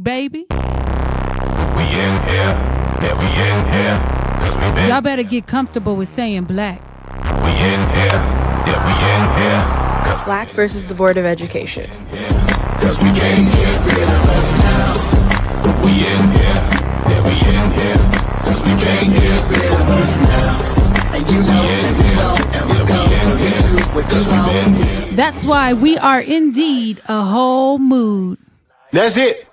baby. We in here, yeah, we in here, 'cause we been. Y'all better get comfortable with saying black. We in here, yeah, we in here, 'cause Black versus the Board of Education. Cause we came here, rid of us now. We in here, yeah, we in here, 'cause we came here, rid of us now. And you know, and we don't ever go because we been here. That's why we are indeed a whole mood. That's it.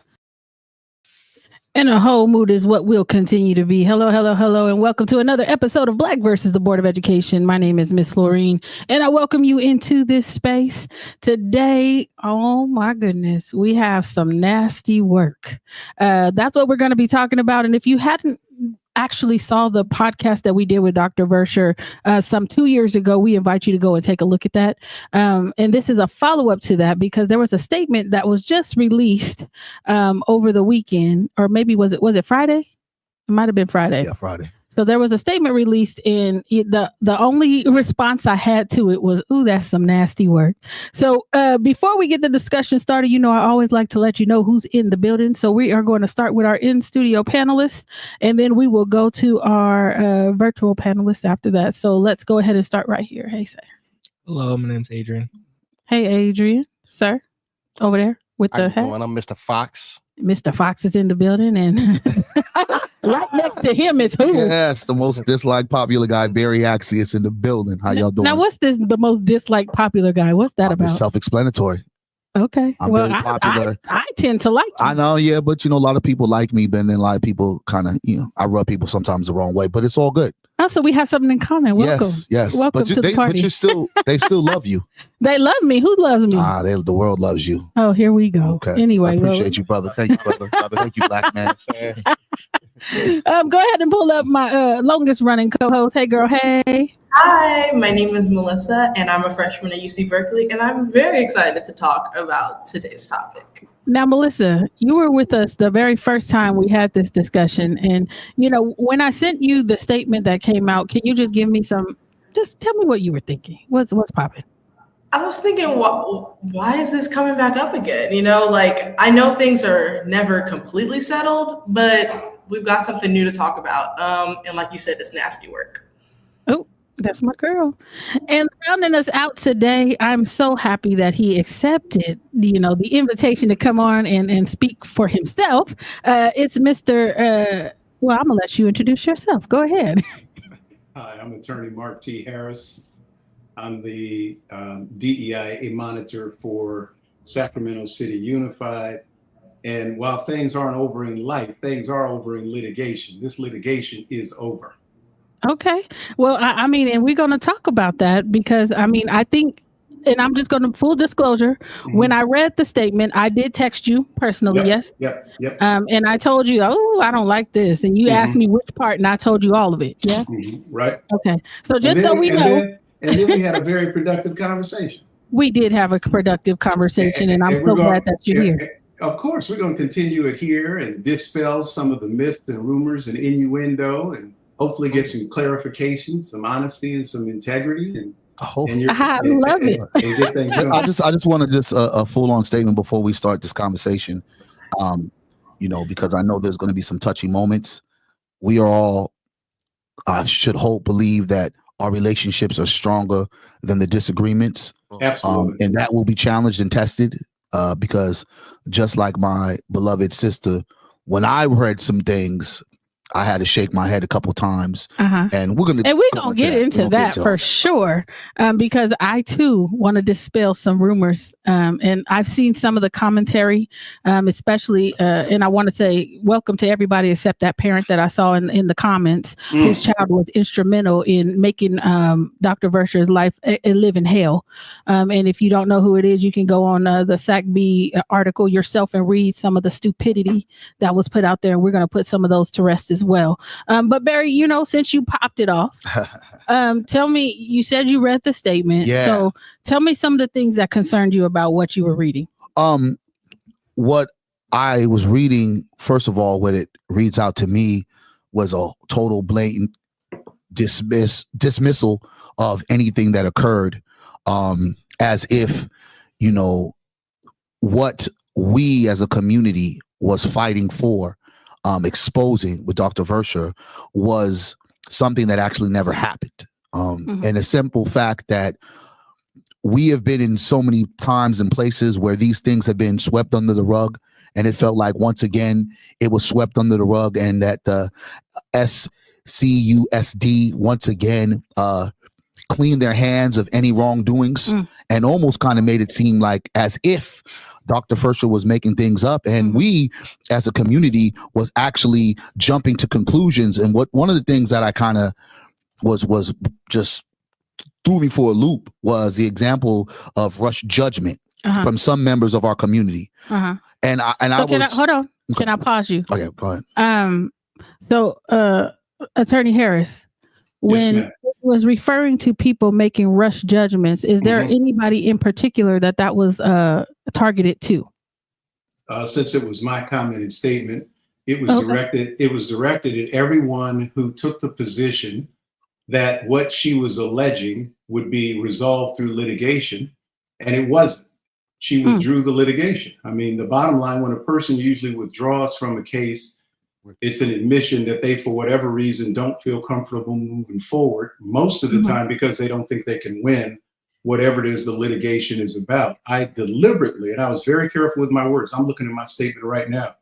And a whole mood is what we'll continue to be. Hello, hello, hello, and welcome to another episode of Black versus the Board of Education. My name is Miss Laureen, and I welcome you into this space. Today, oh my goodness, we have some nasty work. That's what we're going to be talking about. And if you hadn't actually saw the podcast that we did with Dr. Vesher some 2 years ago, we invite you to go and take a look at that. And this is a follow-up to that because there was a statement that was just released over the weekend, or maybe was it Friday? It might have been Friday. Yeah, Friday. So there was a statement released, and the only response I had to it was, "Ooh, that's some nasty work." So before we get the discussion started, you know, I always like to let you know who's in the building. So we are going to start with our in-studio panelists, and then we will go to our virtual panelists after that. So let's go ahead and start right here. Hey, sir. Hello, my name's Adrian. Hey, Adrian, sir, over there with the hat. I'm Mr. Fox. Mr. Fox is in the building, and right next to him is who? Yes, the most disliked popular guy, Barry Accius, in the building. How y'all doing? Now, what's this? The most disliked popular guy? What's that about? It's self-explanatory. Okay. I'm well, very popular. I tend to like you. I know, yeah, but you know, a lot of people like me, but then a lot of people kind of, you know, I rub people sometimes the wrong way, but it's all good. Oh, so we have something in common. Welcome. Yes. Welcome but to the party. But you're still, they still love you. They love me. Who loves me? The world loves you. Oh, here we go. Okay. Anyway, I appreciate you, brother. Thank you, brother. Thank you, black man. Go ahead and pull up my longest running co-host. Hey, girl. Hey. Hi, my name is Melissa, and I'm a freshman at UC Berkeley, and I'm very excited to talk about today's topic. Now, Melissa, you were with us the very first time we had this discussion. And, you know, when I sent you the statement that came out, can you just give me just tell me what you were thinking? What's popping? I was thinking, why is this coming back up again? You know, like, I know things are never completely settled, but we've got something new to talk about. And like you said, it's nasty work. Oh, that's my girl. And rounding us out today, I'm so happy that he accepted, you know, the invitation to come on and speak for himself. It's Mr. Well, I'm gonna let you introduce yourself. Go ahead. Hi, I'm attorney Mark T. Harris. I'm the DEIA monitor for Sacramento City Unified. And while things aren't over in life, things are over in litigation. This litigation is over. Okay. Well, I mean, and we're going to talk about that because, I mean, I think, and I'm just going to full disclosure, when I read the statement, I did text you personally, yes? Yep. And I told you, oh, I don't like this. And you asked me which part, and I told you all of it, yeah? Right. Okay. So just so we know. And then we had a very productive conversation. We did have a productive conversation, and I'm so glad that you're here. Of course, we're going to continue it here and dispel some of the myths and rumors and innuendo and hopefully get some clarification, some honesty, and some integrity. And I love it. And get things going. I just want to a full-on statement before we start this conversation. You know, because I know there's going to be some touchy moments. We are all, I should believe that our relationships are stronger than the disagreements. Absolutely. And that will be challenged and tested because just like my beloved sister, when I read some things, I had to shake my head a couple times, and we're gonna get into that for sure, because I too want to dispel some rumors, and I've seen some of the commentary, especially, and I want to say welcome to everybody except that parent that I saw in the comments whose child was instrumental in making Dr. Vesher's life a living hell. And if you don't know who it is, you can go on the Sac B article yourself and read some of the stupidity that was put out there, and we're going to put some of those to rest as well. But Barry, you know, since you popped it off, tell me, you said you read the statement. Yeah. So tell me some of the things that concerned you about what you were reading. What I was reading, first of all, what it reads out to me was a total blatant dismissal of anything that occurred, as if, you know, what we as a community was fighting for, exposing with Dr. Vesher, was something that actually never happened. And a simple fact that we have been in so many times and places where these things have been swept under the rug, and it felt like once again it was swept under the rug, and that the SCUSD once again cleaned their hands of any wrongdoings and almost kind of made it seem like as if Dr. Vesher was making things up, and we as a community was actually jumping to conclusions. And one of the things that I kind of was just threw me for a loop was the example of rush judgment from some members of our community. And hold on. Can I pause you? Okay, go ahead. So Attorney Harris, when it was referring to people making rush judgments, is there anybody in particular that was targeted to? Since it was my comment and statement, it was directed. It was directed at everyone who took the position that what she was alleging would be resolved through litigation, and it wasn't. She withdrew the litigation. I mean, the bottom line, when a person usually withdraws from a case, it's an admission that they, for whatever reason, don't feel comfortable moving forward, most of the time because they don't think they can win whatever it is the litigation is about. I deliberately, and I was very careful with my words, I'm looking at my statement right now.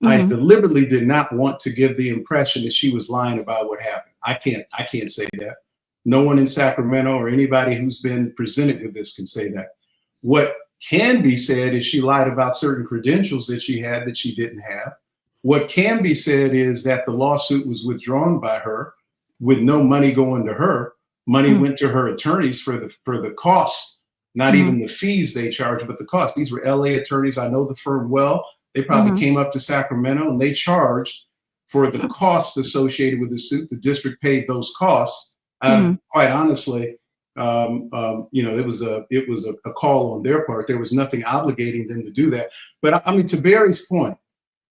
I deliberately did not want to give the impression that she was lying about what happened. I can't say that. No one in Sacramento or anybody who's been presented with this can say that. What can be said is she lied about certain credentials that she had that she didn't have. What can be said is that the lawsuit was withdrawn by her with no money going to her. Money went to her attorneys for the costs, not even the fees they charge, but the costs. These were LA attorneys. I know the firm well. They probably came up to Sacramento and they charged for the costs associated with the suit. The district paid those costs. Quite honestly, it was a call on their part. There was nothing obligating them to do that. But I mean, to Barry's point,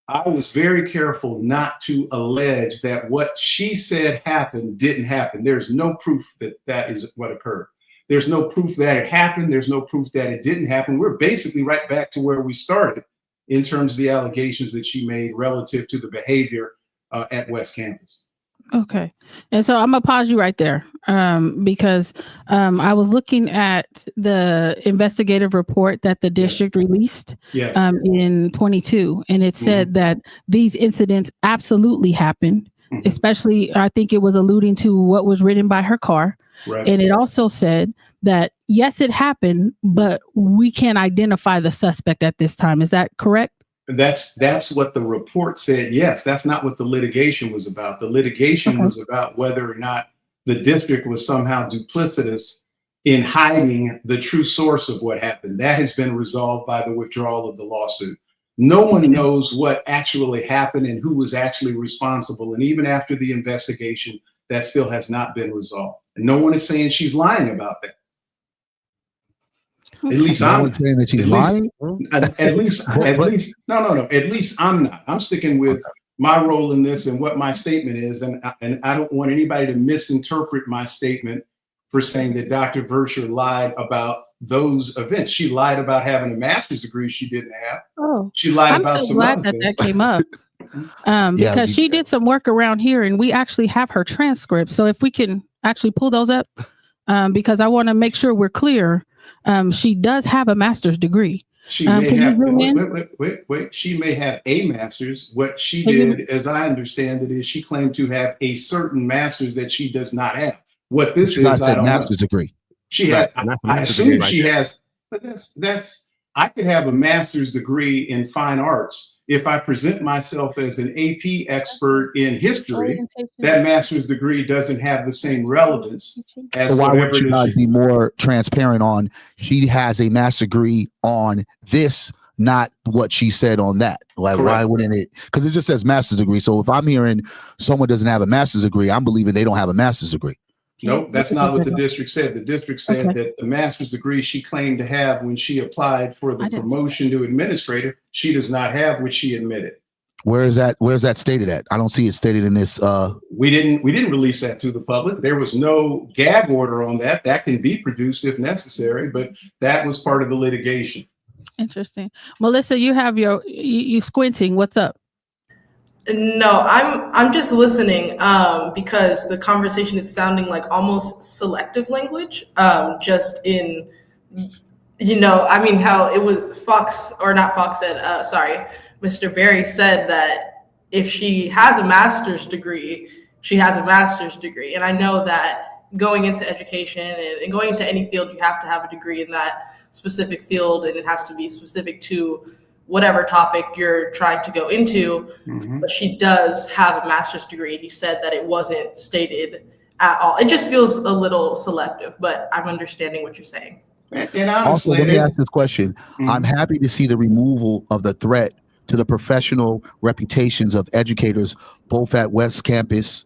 I was very careful not to allege that what she said happened didn't happen. There's no proof that that is what occurred. There's no proof that it happened. There's no proof that it didn't happen. We're basically right back to where we started in terms of the allegations that she made relative to the behavior at West Campus. Okay. And so I'm gonna pause you right there because I was looking at the investigative report that the district released in 22, and it said that these incidents absolutely happened, especially I think it was alluding to what was written by her car. Right. And it also said that, yes, it happened, but we can't identify the suspect at this time. Is that correct? That's what the report said. Yes, that's not what the litigation was about. The litigation was about whether or not the district was somehow duplicitous in hiding the true source of what happened. That has been resolved by the withdrawal of the lawsuit. No one knows what actually happened and who was actually responsible. And even after the investigation, that still has not been resolved. And no one is saying she's lying about that. At least I'm saying that she's lying. At least I'm not. I'm sticking with my role in this and what my statement is, and I don't want anybody to misinterpret my statement for saying that Dr. Vesher lied about those events. She lied about having a master's degree she didn't have. Oh, she lied about some other things. I'm so glad that came up. Because she did some work around here, and we actually have her transcript. So if we can actually pull those up, because I want to make sure we're clear. She does have a master's degree. She may have, wait. She may have a master's. What she did, as I understand it, is she claimed to have a certain master's that she does not have. What this is, I don't master's degree. She had. I assume she has. But that's. I could have a master's degree in fine arts if I present myself as an AP expert in history. That master's degree doesn't have the same relevance as. So why would you not be more transparent on? She has a master's degree on this, not what she said on that. Like, correct. Why wouldn't it? Because it just says master's degree. So if I'm hearing someone doesn't have a master's degree, I'm believing they don't have a master's degree. Nope, that's not what the district said. The district said that the master's degree she claimed to have when she applied for the promotion to administrator, she does not have, which she admitted. Where is that stated at? I don't see it stated in this. We didn't release that to the public. There was no gag order on that. That can be produced if necessary, but that was part of the litigation. Interesting. Melissa, you have you squinting. What's up? No, I'm just listening because the conversation is sounding like almost selective language. Just in, I mean, how it was Fox, or not Fox said, sorry, Mr. Berry said that if she has a master's degree, she has a master's degree. And I know that going into education and going into any field, you have to have a degree in that specific field, and it has to be specific to whatever topic you're trying to go into. Mhm. But she does have a master's degree, and you said that it wasn't stated at all. It just feels a little selective, but I'm understanding what you're saying. And Also, honestly, let me ask this question. Mhm. I'm happy to see the removal of the threat to the professional reputations of educators, both at West Campus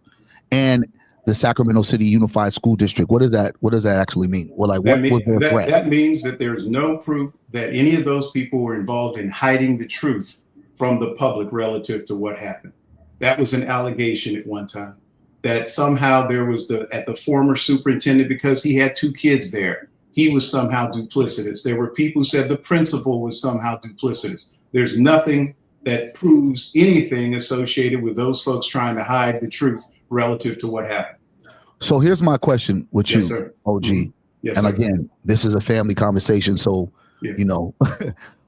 and the Sacramento City Unified School District. What does that actually mean? Well, like, what was their threat? that means that there's no proof that any of those people were involved in hiding the truth from the public relative to what happened. That was an allegation at one time, that somehow there was at the former superintendent, because he had 2 kids there, he was somehow duplicitous. There were people who said the principal was somehow duplicitous. There's nothing that proves anything associated with those folks trying to hide the truth relative to what happened. So here's my question with Yes, you, sir. OG. Mhm. Yes, And sir. again, this is a family conversation, so Yeah.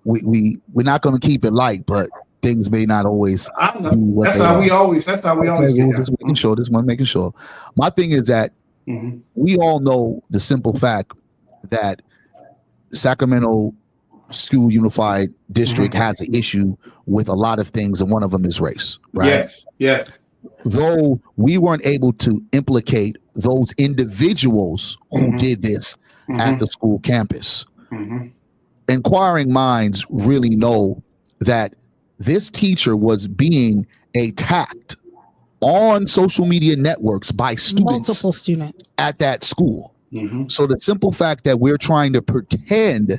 we're not going to keep it light, but things may not always I don't be know. what That's they how are. we always get down. Just making sure. Just want making sure. My thing is that Mhm. we all know the simple fact that Sacramento School Unified District has an issue with a lot of things, and one of them is race, right? Yes. Though we weren't able to implicate those individuals who Mhm. did this at the school campus, Mhm. inquiring minds really know that this teacher was being attacked on social media networks by students Multiple students. at that school. Mhm. So the simple fact that we're trying to pretend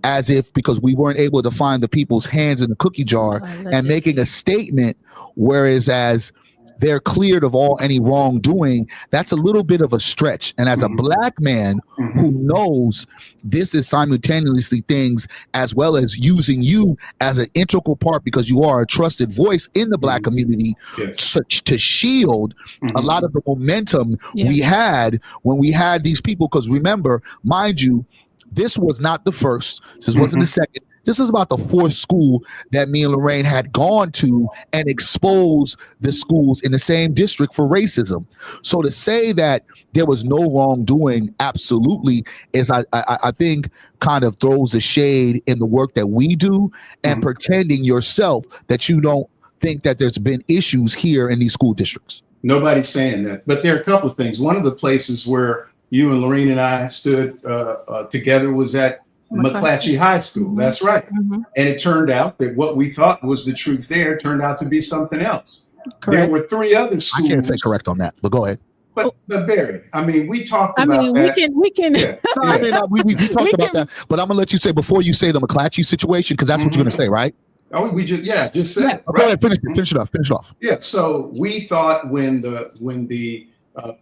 as if, because we weren't able to find the people's hands in the cookie jar, and making a statement, whereas as they're cleared of any wrongdoing, that's a little bit of a stretch. And as a Black man who knows this is simultaneously things, as well as using you as an integral part, because you are a trusted voice in the Black community, Yes. to shield a lot of the momentum Yeah. we had when we had these people. Because remember, mind you, this was not the first. This wasn't the second. This is about the 4th school that me and Lorraine had gone to and exposed the schools in the same district for racism. So to say that there was no wrongdoing, absolutely, is I think kind of throws a shade in the work that we do, and pretending yourself that you don't think that there's been issues here in these school districts. Nobody's saying that, but there are a couple of things. One of the places where you and Lorene and I stood together was at McClatchy High School. That's right. And it turned out that what we thought was the truth there turned out to be something else. Correct. There were 3 other schools. I can't say correct on that, but go ahead. But Barry, I mean, we talked I about mean, that. we can. Yeah. No, I mean, we talked about that, but I'm gonna let you say before you say the McClatchy situation, because that's what you're gonna say, right? Oh, we just said it, Go right? ahead, finish it off. Yeah. So we thought when the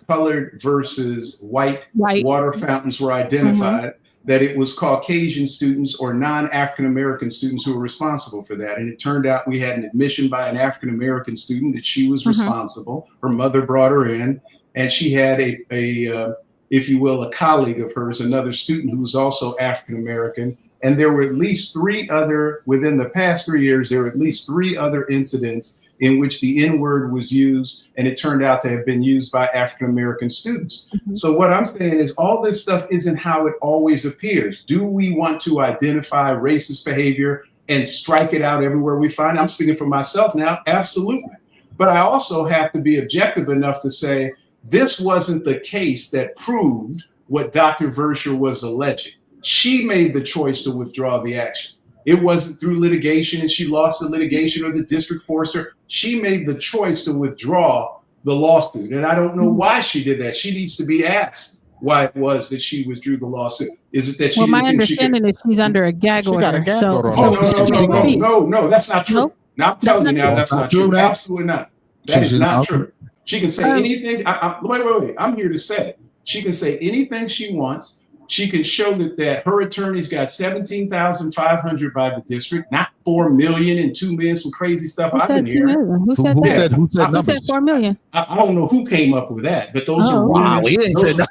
colored versus white water fountains were identified, that it was Caucasian students or non-African American students who were responsible for that. And it turned out we had an admission by an African American student that she was responsible. Her mother brought her in, and she had a if you will, a colleague of hers, another student who was also African American. And there were at least 3 other, within the past 3 years, there were at least 3 other incidents in which the N-word was used, and it turned out to have been used by African-American students. So what I'm saying is all this stuff isn't how it always appears. Do we want to identify racist behavior and strike it out everywhere we find it? I'm speaking for myself now, absolutely. But I also have to be objective enough to say, this wasn't the case that proved what Dr. Vesher was alleging. She made the choice to withdraw the action. It wasn't through litigation and she lost the litigation or the district forced her. She made the choice to withdraw the lawsuit. And I don't know why she did that. She needs to be asked why it was that she withdrew the lawsuit. Is it that she didn't think she could? My understanding is she's under a gag order. got a gag order on Oh, no, that's not true. Nope. Now I'm telling you now, that's not true. now? Absolutely not. That is not true. She can say anything. Wait. I'm here to say it. She can say anything she wants. She can show that her attorneys got $17,500 by the district, not $4 million and $2 million, some crazy stuff I've been hearing. Who said that? Who said Who numbers? said 4 million? I don't know who came up with that, but those are Wow, he ain't said no.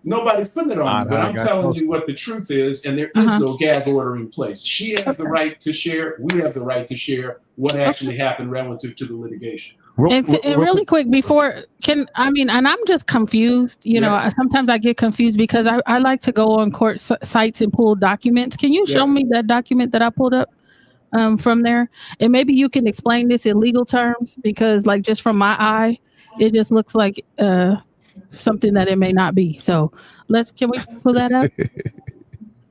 Nobody's putting it on you, but I'm telling you what the truth is, and there is no gag order in place. She has the right to share. We have the right to share what actually happened relative to the litigation. And really quick before, and I'm just confused. You know, sometimes I get confused because I like to go on court sites and pull documents. Can you show me that document that I pulled up from there? And maybe you can explain this in legal terms, because like just from my eye, it just looks like something that it may not be. So can we pull that up?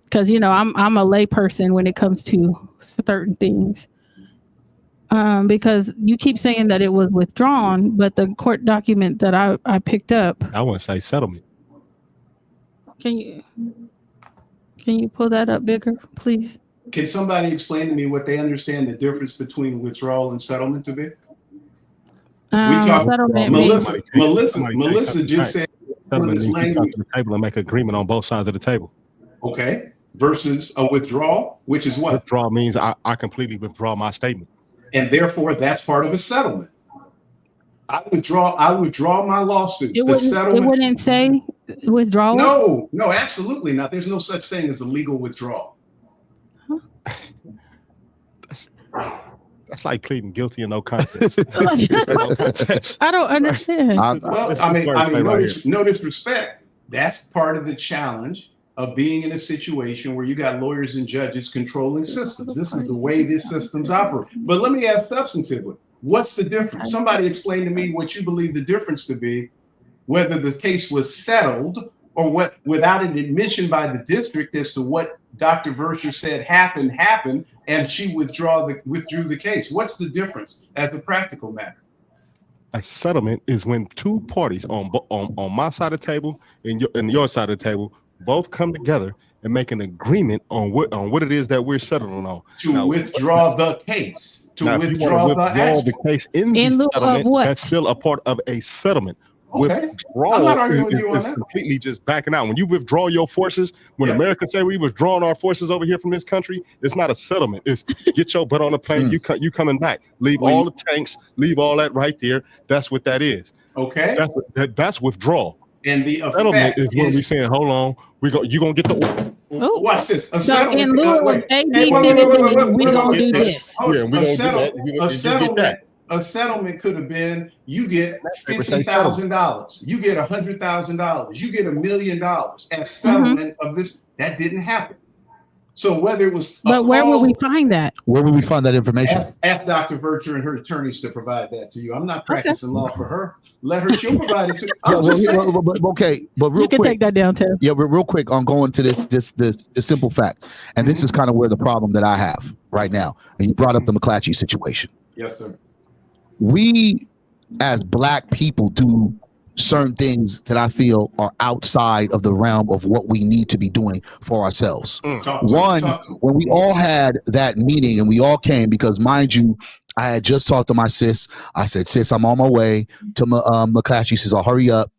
Because I'm a lay person when it comes to certain things. Because you keep saying that it was withdrawn, but the court document that I picked up. I want to say settlement. Can you pull that up bigger, please? Can somebody explain to me what they understand the difference between withdrawal and settlement to be? Melissa just said settlement means you come to the table and make agreement on both sides of the table. Okay. Versus a withdrawal, which is what? Withdrawal means I completely withdraw my statement. And therefore that's part of a settlement. I withdraw my lawsuit. It wouldn't say withdrawal? No, absolutely not. There's no such thing as a legal withdrawal. That's like pleading guilty and no contest. I don't understand. No disrespect. That's part of the challenge of being in a situation where you got lawyers and judges controlling systems. This is the way these systems operate. But let me ask substantively, what's the difference? Somebody explain to me what you believe the difference to be, whether the case was settled or what, without an admission by the district as to what Dr. Vesher said happened, and she withdrew the case. What's the difference as a practical matter? A settlement is when two parties on my side of the table and your side of the table both come together and make an agreement on what it is that we're settling on. Withdraw the case. Withdraw the case in the settlement. That's still a part of a settlement. Okay. Withdrawal I'm not arguing with you on is that. completely just backing out. When you withdraw your forces, when America say we withdrawing our forces over here from this country, it's not a settlement. It's get your butt on a plane. You coming back. Leave all the tanks. Leave all that right there. That's what that is. Okay. That's withdrawal. And the settlement is when we saying, hold on, you gonna get the. Watch this. A so settlement. In lieu of ABC, we gonna do this. A settlement could have been you get $50,000, you get $100,000, you get $1 million as settlement of this. That didn't happen. So whether it was, but where would we find that? Where would we find that information? Ask Dr. Vesher and her attorneys to provide that to you. I'm not practicing law for her. Let her. She'll provide it to you. But real you can quick, take that down too. Yeah, but real quick on going to this simple fact, and this is kind of where the problem that I have right now. And you brought up the McClatchy situation. Yes, sir. We as Black people do certain things that I feel are outside of the realm of what we need to be doing for ourselves. When we all had that meeting and we all came, because mind you, I had just talked to my sis. I said, sis, I'm on my way to McClatchy. She says, I'll hurry up.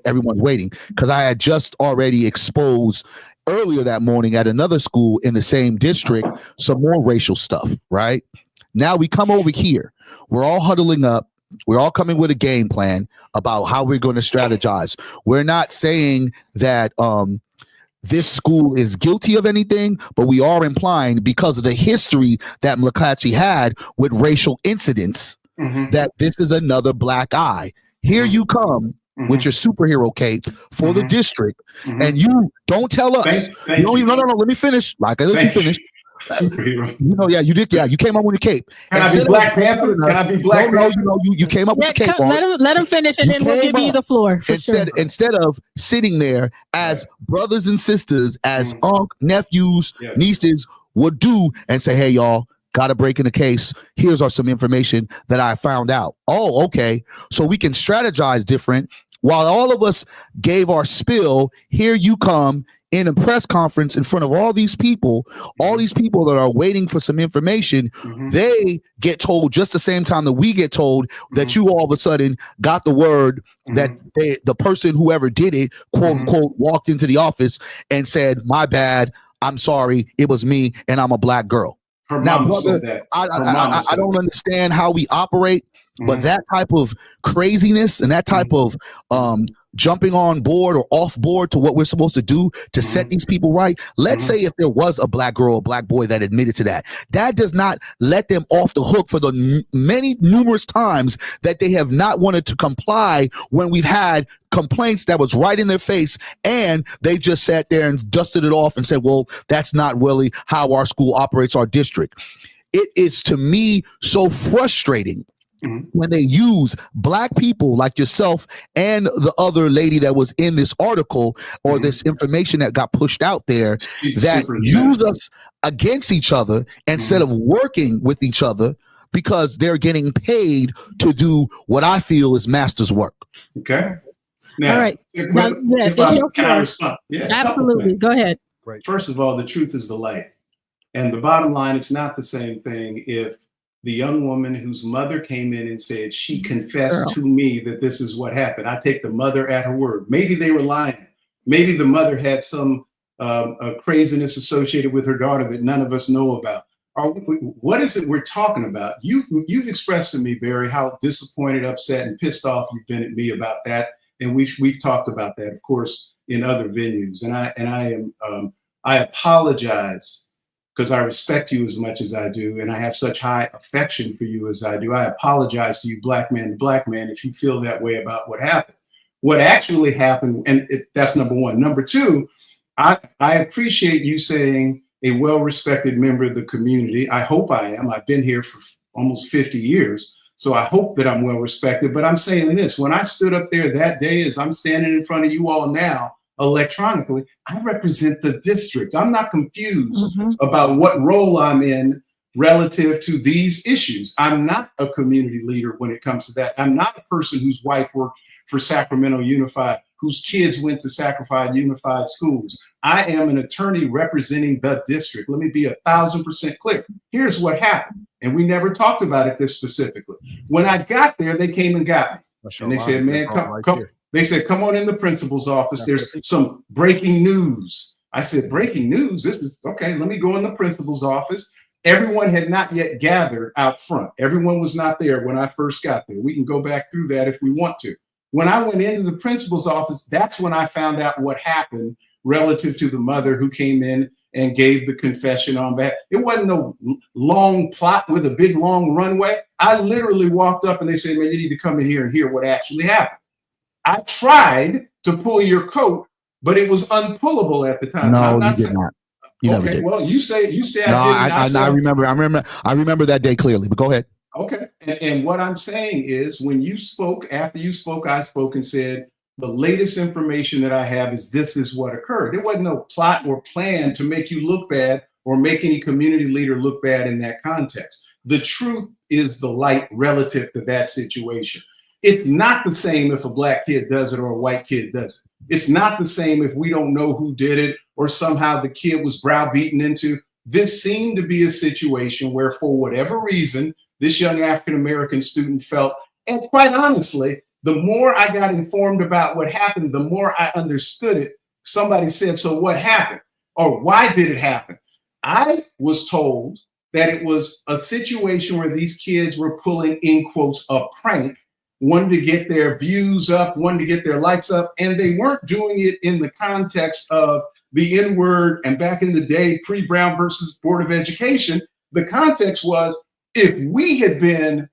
Everyone's waiting, because I had just already exposed earlier that morning at another school in the same district some more racial stuff, right? Now we come over here. We're all huddling up. We're all coming with a game plan about how we're going to strategize. We're not saying that this school is guilty of anything, but we are implying, because of the history that McClatchy had with racial incidents, that this is another black eye. Here you come with your superhero cape for the district, and you don't tell us. Thank you. No, let me finish. Like I let you finish. You did. Yeah, you came up with a cape. Can I be Black Panther? Can I be Black Panther? You came up with a cape on. Let him finish, and then we'll give you the floor. Instead of sitting there as brothers and sisters, as nephews, nieces would do, and say, "Hey, y'all, got a break in the case. Here's some information that I found out." Oh, okay. So we can strategize different while all of us gave our spill, here you come in a press conference in front of all these people that are waiting for some information. They get told just the same time that we get told that you all of a sudden got the word that the person, whoever did it, quote unquote, walked into the office and said, my bad, I'm sorry, it was me, and I'm a black girl. Her Now, mama brother, said that. I don't understand how we operate, but that type of craziness and that type of jumping on board or off board to what we're supposed to do to set these people right. Let's say if there was a black girl or black boy that admitted to that, that does not let them off the hook for the numerous times that they have not wanted to comply when we've had complaints that was right in their face, and they just sat there and dusted it off and said, well, that's not really how our school operates, our district. It is, to me, so frustrating when they use black people like yourself and the other lady that was in this article or this information that got pushed out there that use us against each other instead of working with each other, because they're getting paid to do what I feel is master's work. Okay. Now, all right. Can I respond? Yeah, absolutely. Go ahead. Right. First of all, the truth is the light. And the bottom line, it's not the same thing if the young woman whose mother came in and said she confessed to me that this is what happened. I take the mother at her word. Maybe they were lying. Maybe the mother had some craziness associated with her daughter that none of us know about. What is it we're talking about? You've expressed to me, Barry, how disappointed, upset, and pissed off you've been at me about that, and we've talked about that, of course, in other venues. And I apologize, because I respect you as much as I do, and I have such high affection for you as I do. I apologize to you, black man to black man, if you feel that way about what happened. What actually happened, and that's number one. Number two, I appreciate you saying a well-respected member of the community. I hope I am. I've been here for almost 50 years, so I hope that I'm well-respected. But I'm saying this, when I stood up there that day, as I'm standing in front of you all now, electronically, I represent the district. I'm not confused about what role I'm in relative to these issues. I'm not a community leader when it comes to that. I'm not a person whose wife worked for Sacramento Unified, whose kids went to Sacramento Unified schools. I am an attorney representing the district. Let me be 1,000% clear. Here's what happened, and we never talked about it this specifically. When I got there, they came and got me, and they said, "Man, come." They said, "Come on in the principal's office. There's some breaking news." I said, "Breaking news? This is okay. Let me go in the principal's office." Everyone had not yet gathered out front. Everyone was not there when I first got there. We can go back through that if we want to. When I went into the principal's office, that's when I found out what happened relative to the mother who came in and gave the confession on behalf. It wasn't no long plot with a big long runway. I literally walked up and they said, "Man, you need to come in here and hear what actually happened." I tried to pull your coat, but it was unpullable at the time. No, you did not. You never did. Well, you say no, I didn't. I remember that day clearly, but go ahead. Okay. And what I'm saying is, when you spoke, after you spoke, I spoke and said, the latest information that I have is this is what occurred. There wasn't no plot or plan to make you look bad or make any community leader look bad in that context. The truth is the light relative to that situation. It's not the same if a black kid does it or a white kid does it. It's not the same if we don't know who did it or somehow the kid was browbeaten into. This seemed to be a situation where, for whatever reason, this young African-American student felt, and quite honestly, the more I got informed about what happened, the more I understood it. Somebody said, "So what happened?" Or "Why did it happen?" I was told that it was a situation where these kids were pulling, in quotes, a prank, wanted to get their views up, wanted to get their likes up, and they weren't doing it in the context of the N-word. And back in the day, pre-Brown versus Board of Education, the context was, if we had been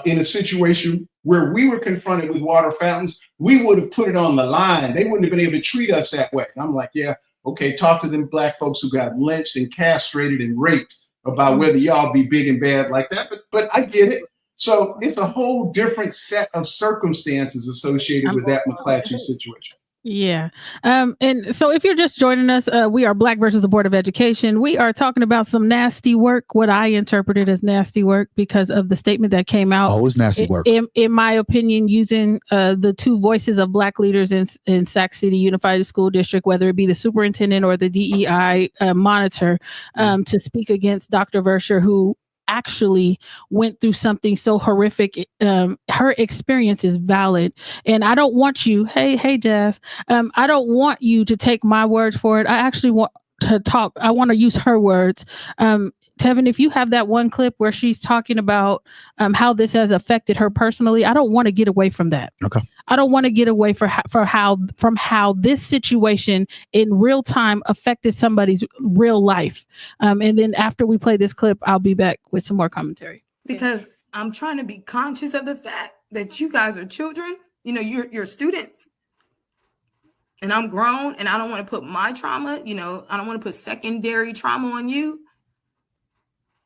in a situation where we were confronted with water fountains, we would have put it on the line. They wouldn't have been able to treat us that way. And I'm like, yeah, okay, talk to them black folks who got lynched and castrated and raped about whether y'all be big and bad like that. But I get it. So it's a whole different set of circumstances associated with that McClatchy situation. Yeah. And so if you're just joining us, we are Black versus the Board of Education. We are talking about some nasty work, what I interpreted as nasty work because of the statement that came out. Always nasty work. In my opinion, using the two voices of Black leaders in Sac City Unified School District, whether it be the superintendent or the DEI monitor, to speak against Dr. Vesher, who actually went through something so horrific. Her experience is valid, and I don't want you, hey Jazz, I don't want you to take my word for it. I actually want to talk. I want to use her words. Tevin, if you have that one clip where she's talking about how this has affected her personally, I don't want to get away from that. Okay. I don't want to get away from how this situation in real time affected somebody's real life. And then after we play this clip, I'll be back with some more commentary. Because I'm trying to be conscious of the fact that you guys are children. You know, you're students. And I'm grown, and I don't want to put my trauma, I don't want to put secondary trauma on you.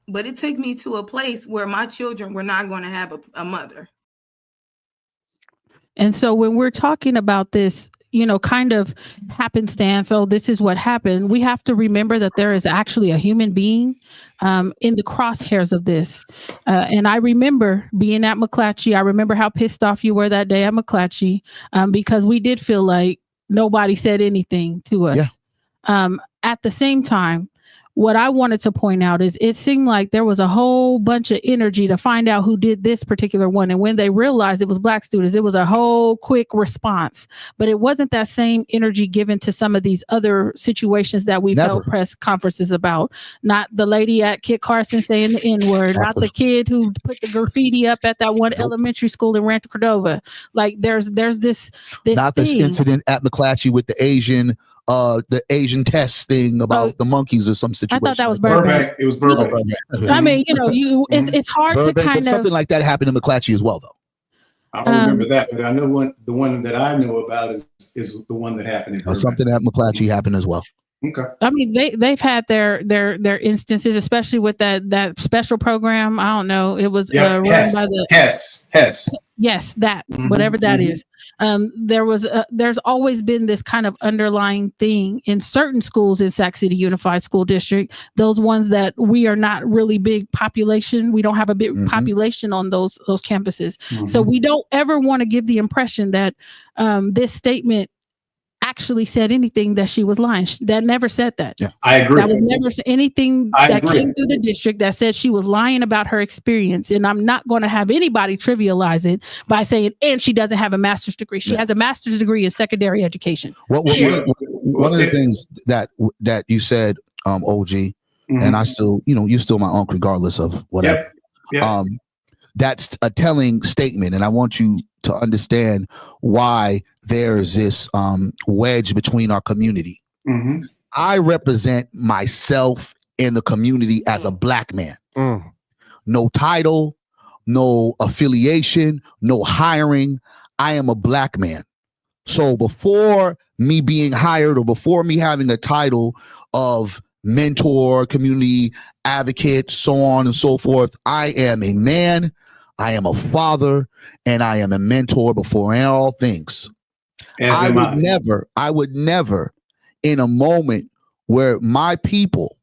But it took me to a place where my children were not going to have a mother. And so when we're talking about this, kind of happenstance, this is what happened, we have to remember that there is actually a human being in the crosshairs of this. And I remember being at McClatchy. I remember how pissed off you were that day at McClatchy because we did feel like nobody said anything to us. Yeah. At the same time, what I wanted to point out is it seemed like there was a whole bunch of energy to find out who did this particular one. And when they realized it was Black students, it was a whole quick response. But it wasn't that same energy given to some of these other situations that we've held press conferences about. Not the lady at Kit Carson saying the N-word, not the kid who put the graffiti up at that one elementary school in Rancho Cordova. Like there's this not this incident at McClatchy with the Asian test thing about the monkeys or some situation. I thought that was Burbank. It was Burbank. I mean, it's hard Burbank, to kind of something like that happened in McClatchy as well, though. I don't remember that, but I know the one that I know about is the one that happened in Burbank. Something at McClatchy happened as well. Okay. I mean, they've had their instances, especially with that special program. I don't know. It was run by the Hess. Yes, that whatever that is. There's always been this kind of underlying thing in certain schools in Sac City Unified School District. Those ones that we are not really big population. We don't have a big population on those campuses. So we don't ever want to give the impression that this statement actually said anything that she was lying. That never said that. Yeah, I agree. That was never anything that came through the district that said she was lying about her experience. And I'm not going to have anybody trivialize it by saying, and she doesn't have a master's degree. She has a master's degree in secondary education. One of the things that you said, OG, and I still, you're still my uncle regardless of whatever. Yeah. That's a telling statement, and I want you to understand why there's this wedge between our community. I represent myself in the community as a Black man. No title, no affiliation, no hiring. I am a Black man. So before me being hired or before me having a title of mentor, community advocate, so on and so forth, I am a man, I am a father, and I am a mentor before all things. I would never, in a moment where my people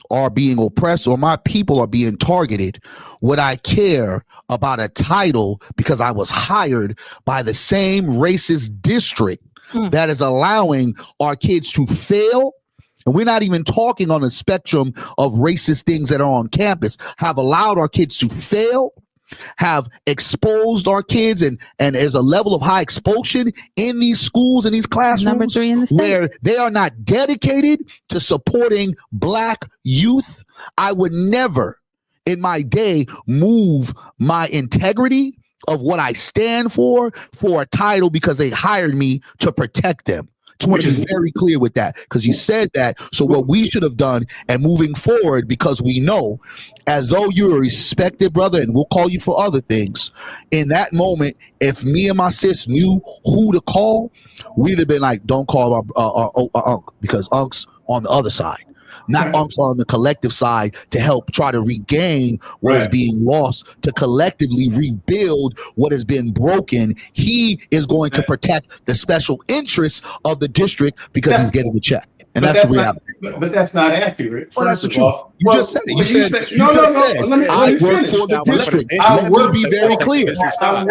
are being oppressed or my people are being targeted, would I care about a title because I was hired by the same racist district that is allowing our kids to fail. And we're not even talking on the spectrum of racist things that are on campus, have allowed our kids to fail, have exposed our kids, and there's a level of high expulsion in these schools and these classrooms where they are not dedicated to supporting Black youth. I would never in my day move my integrity of what I stand for a title because they hired me to protect them. Just want to be very clear with that, because you said that. So what we should have done, and moving forward, because we know, as though you're a respected brother, and we'll call you for other things, in that moment, if me and my sis knew who to call, we'd have been like, don't call our uncle, because unc's on the other side. not on the collective side to help try to regain what is being lost, to collectively rebuild what has been broken. He is going to protect the special interests of the district because he's getting the check. And that's the reality. But that's not accurate. Well, that's First the of truth. all, You just said it. You said no. Let me I work finish. for the district. Let me be very clear. I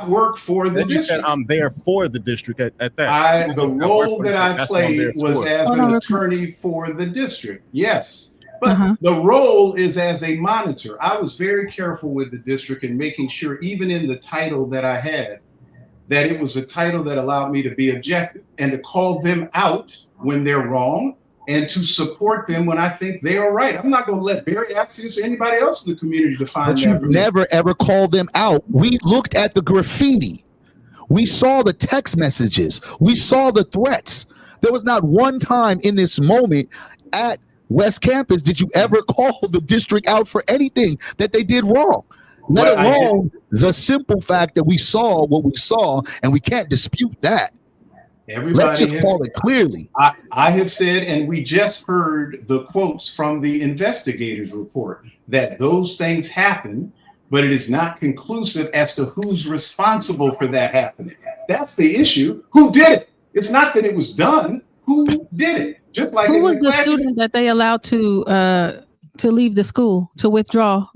work for the Then you said district. I'm there for the district at that. The role that I played was as an attorney for the district. Yes. But the role is as a monitor. I was very careful with the district and making sure, even in the title that I had, that it was a title that allowed me to be objective and to call them out when they're wrong and to support them when I think they are right. I'm not going to let Barry Accius or anybody else in the community define that. But You've never ever called them out. We looked at the graffiti. We saw the text messages. We saw the threats. There was not one time in this moment at West Campus did you ever call the district out for anything that they did wrong. Let alone the simple fact that we saw what we saw, and we can't dispute that. Let's just call it clearly. I have said, and we just heard the quotes from the investigators' report, that those things happen, but it is not conclusive as to who's responsible for that happening. That's the issue. Who did it? It's not that it was done. Who did it? Just like who was the student that they allowed to leave the school, to withdraw,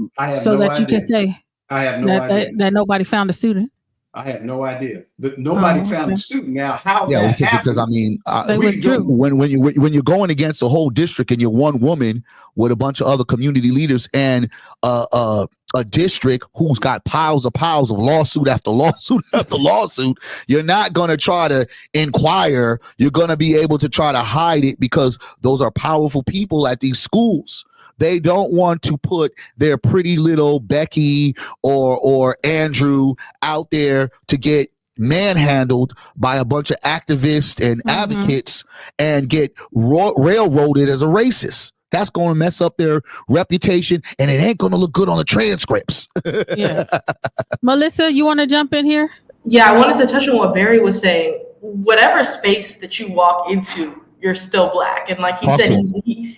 so that you can say I have no idea that nobody found a student? I have no idea. Nobody found a student. Now, how that happened? Because I mean, when you're going against a whole district and you're one woman with a bunch of other community leaders and a district who's got piles of lawsuit after lawsuit after lawsuit, you're not going to try to inquire. You're going to be able to try to hide it because those are powerful people at these schools. They don't want to put their pretty little Becky or Andrew out there to get manhandled by a bunch of activists and advocates and get railroaded as a racist. That's going to mess up their reputation, and it ain't going to look good on the transcripts. Yeah. Melissa, you want to jump in here? Yeah, I wanted to touch on what Barry was saying. Whatever space that you walk into, you're still black. And like he said,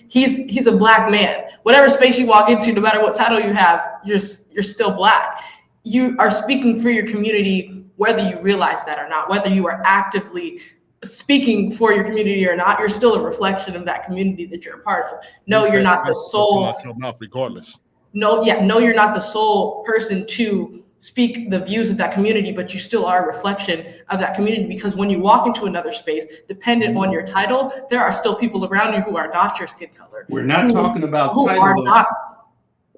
he's a black man. Whatever space you walk into, no matter what title you have, you're still black. You are speaking for your community, whether you realize that or not, whether you are actively speaking for your community or not, you're still a reflection of that community that you're a part of. No, you're not the sole. Regardless. No, you're not the sole person to speak the views of that community, but you still are a reflection of that community, because when you walk into another space, dependent on your title, there are still people around you who are not your skin color. We're not talking about who title. Are not.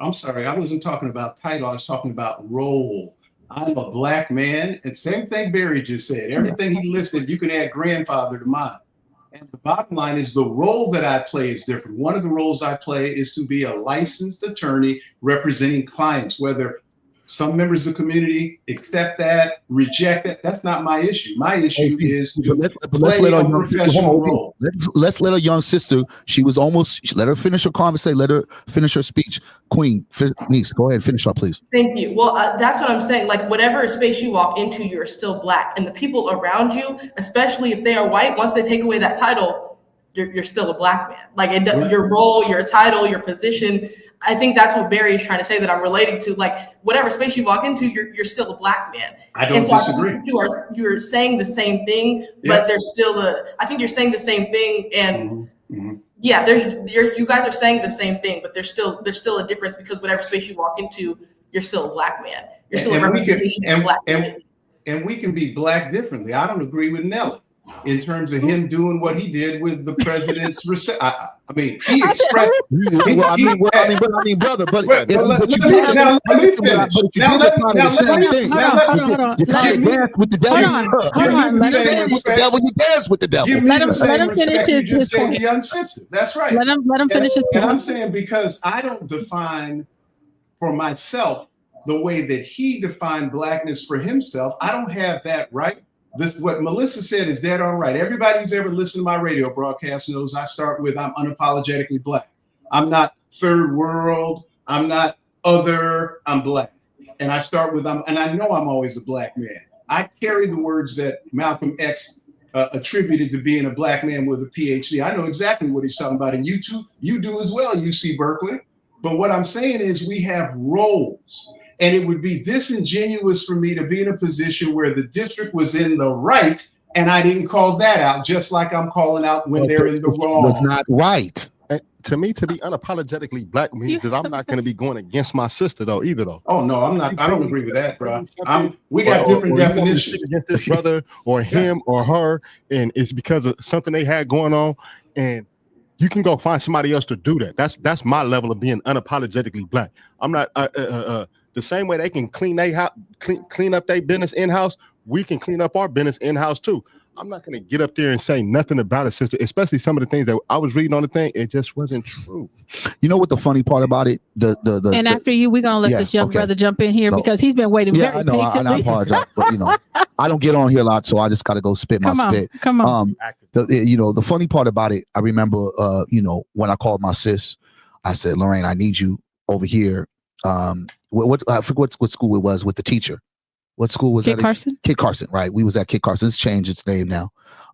I'm sorry, I wasn't talking about title. I was talking about role. I'm a black man, and same thing Barry just said. Everything he listed, you can add grandfather to mine. And the bottom line is the role that I play is different. One of the roles I play is to be a licensed attorney representing clients, whether some members of the community accept that, reject that. That's not my issue. My issue is to play a professional role. Let's let our young sister, let her finish her conversation, let her finish her speech. Queen, niece, go ahead, finish up, please. Thank you. Well, that's what I'm saying. Like, whatever space you walk into, you're still black. And the people around you, especially if they are white, once they take away that title, you're still a black man. Like, your role, your title, your position, I think that's what Barry is trying to say that I'm relating to. Like, whatever space you walk into, you're still a black man. I don't disagree. You're saying the same thing, but there's still I think you're saying the same thing, and yeah, you guys are saying the same thing, but there's still a difference, because whatever space you walk into, you're still a black man. You're still a representation of black man. And we can be black differently. I don't agree with Nelly in terms of him doing what he did with the president's I mean, he expressed. Brother, but you did the same thing. With the devil, you dance with the devil. Give me the same respect you just gave the young sister. That's right. Let him finish his point. And I'm saying, because I don't define for myself the way that he defined blackness for himself. I don't have that right. What Melissa said is dead on right. Everybody who's ever listened to my radio broadcast knows I start with, I'm unapologetically black. I'm not third world. I'm not other. I'm black. And I start with, and I know I'm always a black man. I carry the words that Malcolm X attributed to being a black man with a PhD. I know exactly what he's talking about, and you too, you do as well, UC Berkeley. But what I'm saying is we have roles, and it would be disingenuous for me to be in a position where the district was in the right and I didn't call that out, just like I'm calling out when they're in the wrong. Was not right. And to me, to be unapologetically black means that I'm not going to be going against my sister though either though. Oh no, I'm not. I don't agree with that, bro. We got different definitions against this brother or him or her, and it's because of something they had going on, and you can go find somebody else to do that. That's my level of being unapologetically black. I'm not the same way they can clean up their business in house. We can clean up our business in house too. I'm not going to get up there and say nothing about it, sister, especially some of the things that I was reading on the thing. It just wasn't true. You know what the funny part about it? After you, we're going to let this brother jump in here because he's been waiting very patiently. And I apologize. But, I don't get on here a lot, so I just got to go spit my spit. Come on. The funny part about it, I remember, when I called my sis, I said, Lorraine, I need you over here. I forget what school it was with the teacher. What school was that? Carson? Kit Carson, right? We was at Kit Carson. It's changed its name now.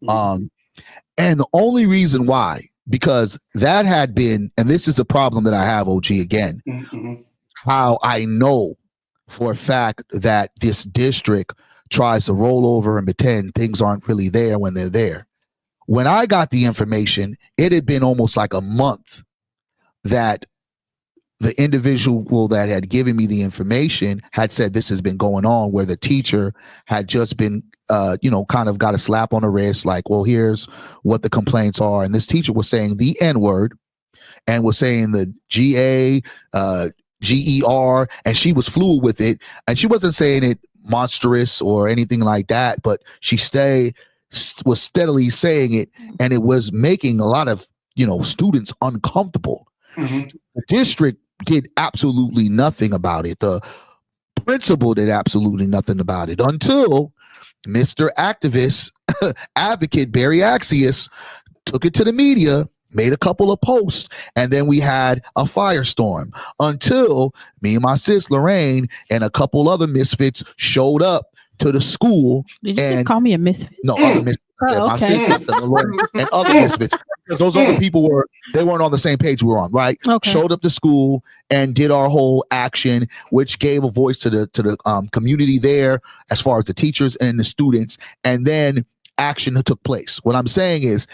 And the only reason why, because that had been, and this is the problem that I have, OG, again, how I know for a fact that this district tries to roll over and pretend things aren't really there when they're there. When I got the information, it had been almost like a month that the individual that had given me the information had said this has been going on, where the teacher had just been, kind of got a slap on the wrist, like, well, here's what the complaints are. And this teacher was saying the N-word and was saying the G-A, G-E-R, and she was fluid with it. And she wasn't saying it monstrous or anything like that, but she was steadily saying it, and it was making a lot of, students uncomfortable. The district did absolutely nothing about it. The principal did absolutely nothing about it until Mr. Activist advocate Barry Accius took it to the media, made a couple of posts, and then we had a firestorm until me and my sis Lorraine and a couple other misfits showed up to the school. Did you just call me a misfit? No, other misfits. My sis and other misfits. Because those other people weren't on the same page we were on, right? Okay. Showed up to school and did our whole action, which gave a voice to the community there, as far as the teachers and the students, and then action that took place. What I'm saying is,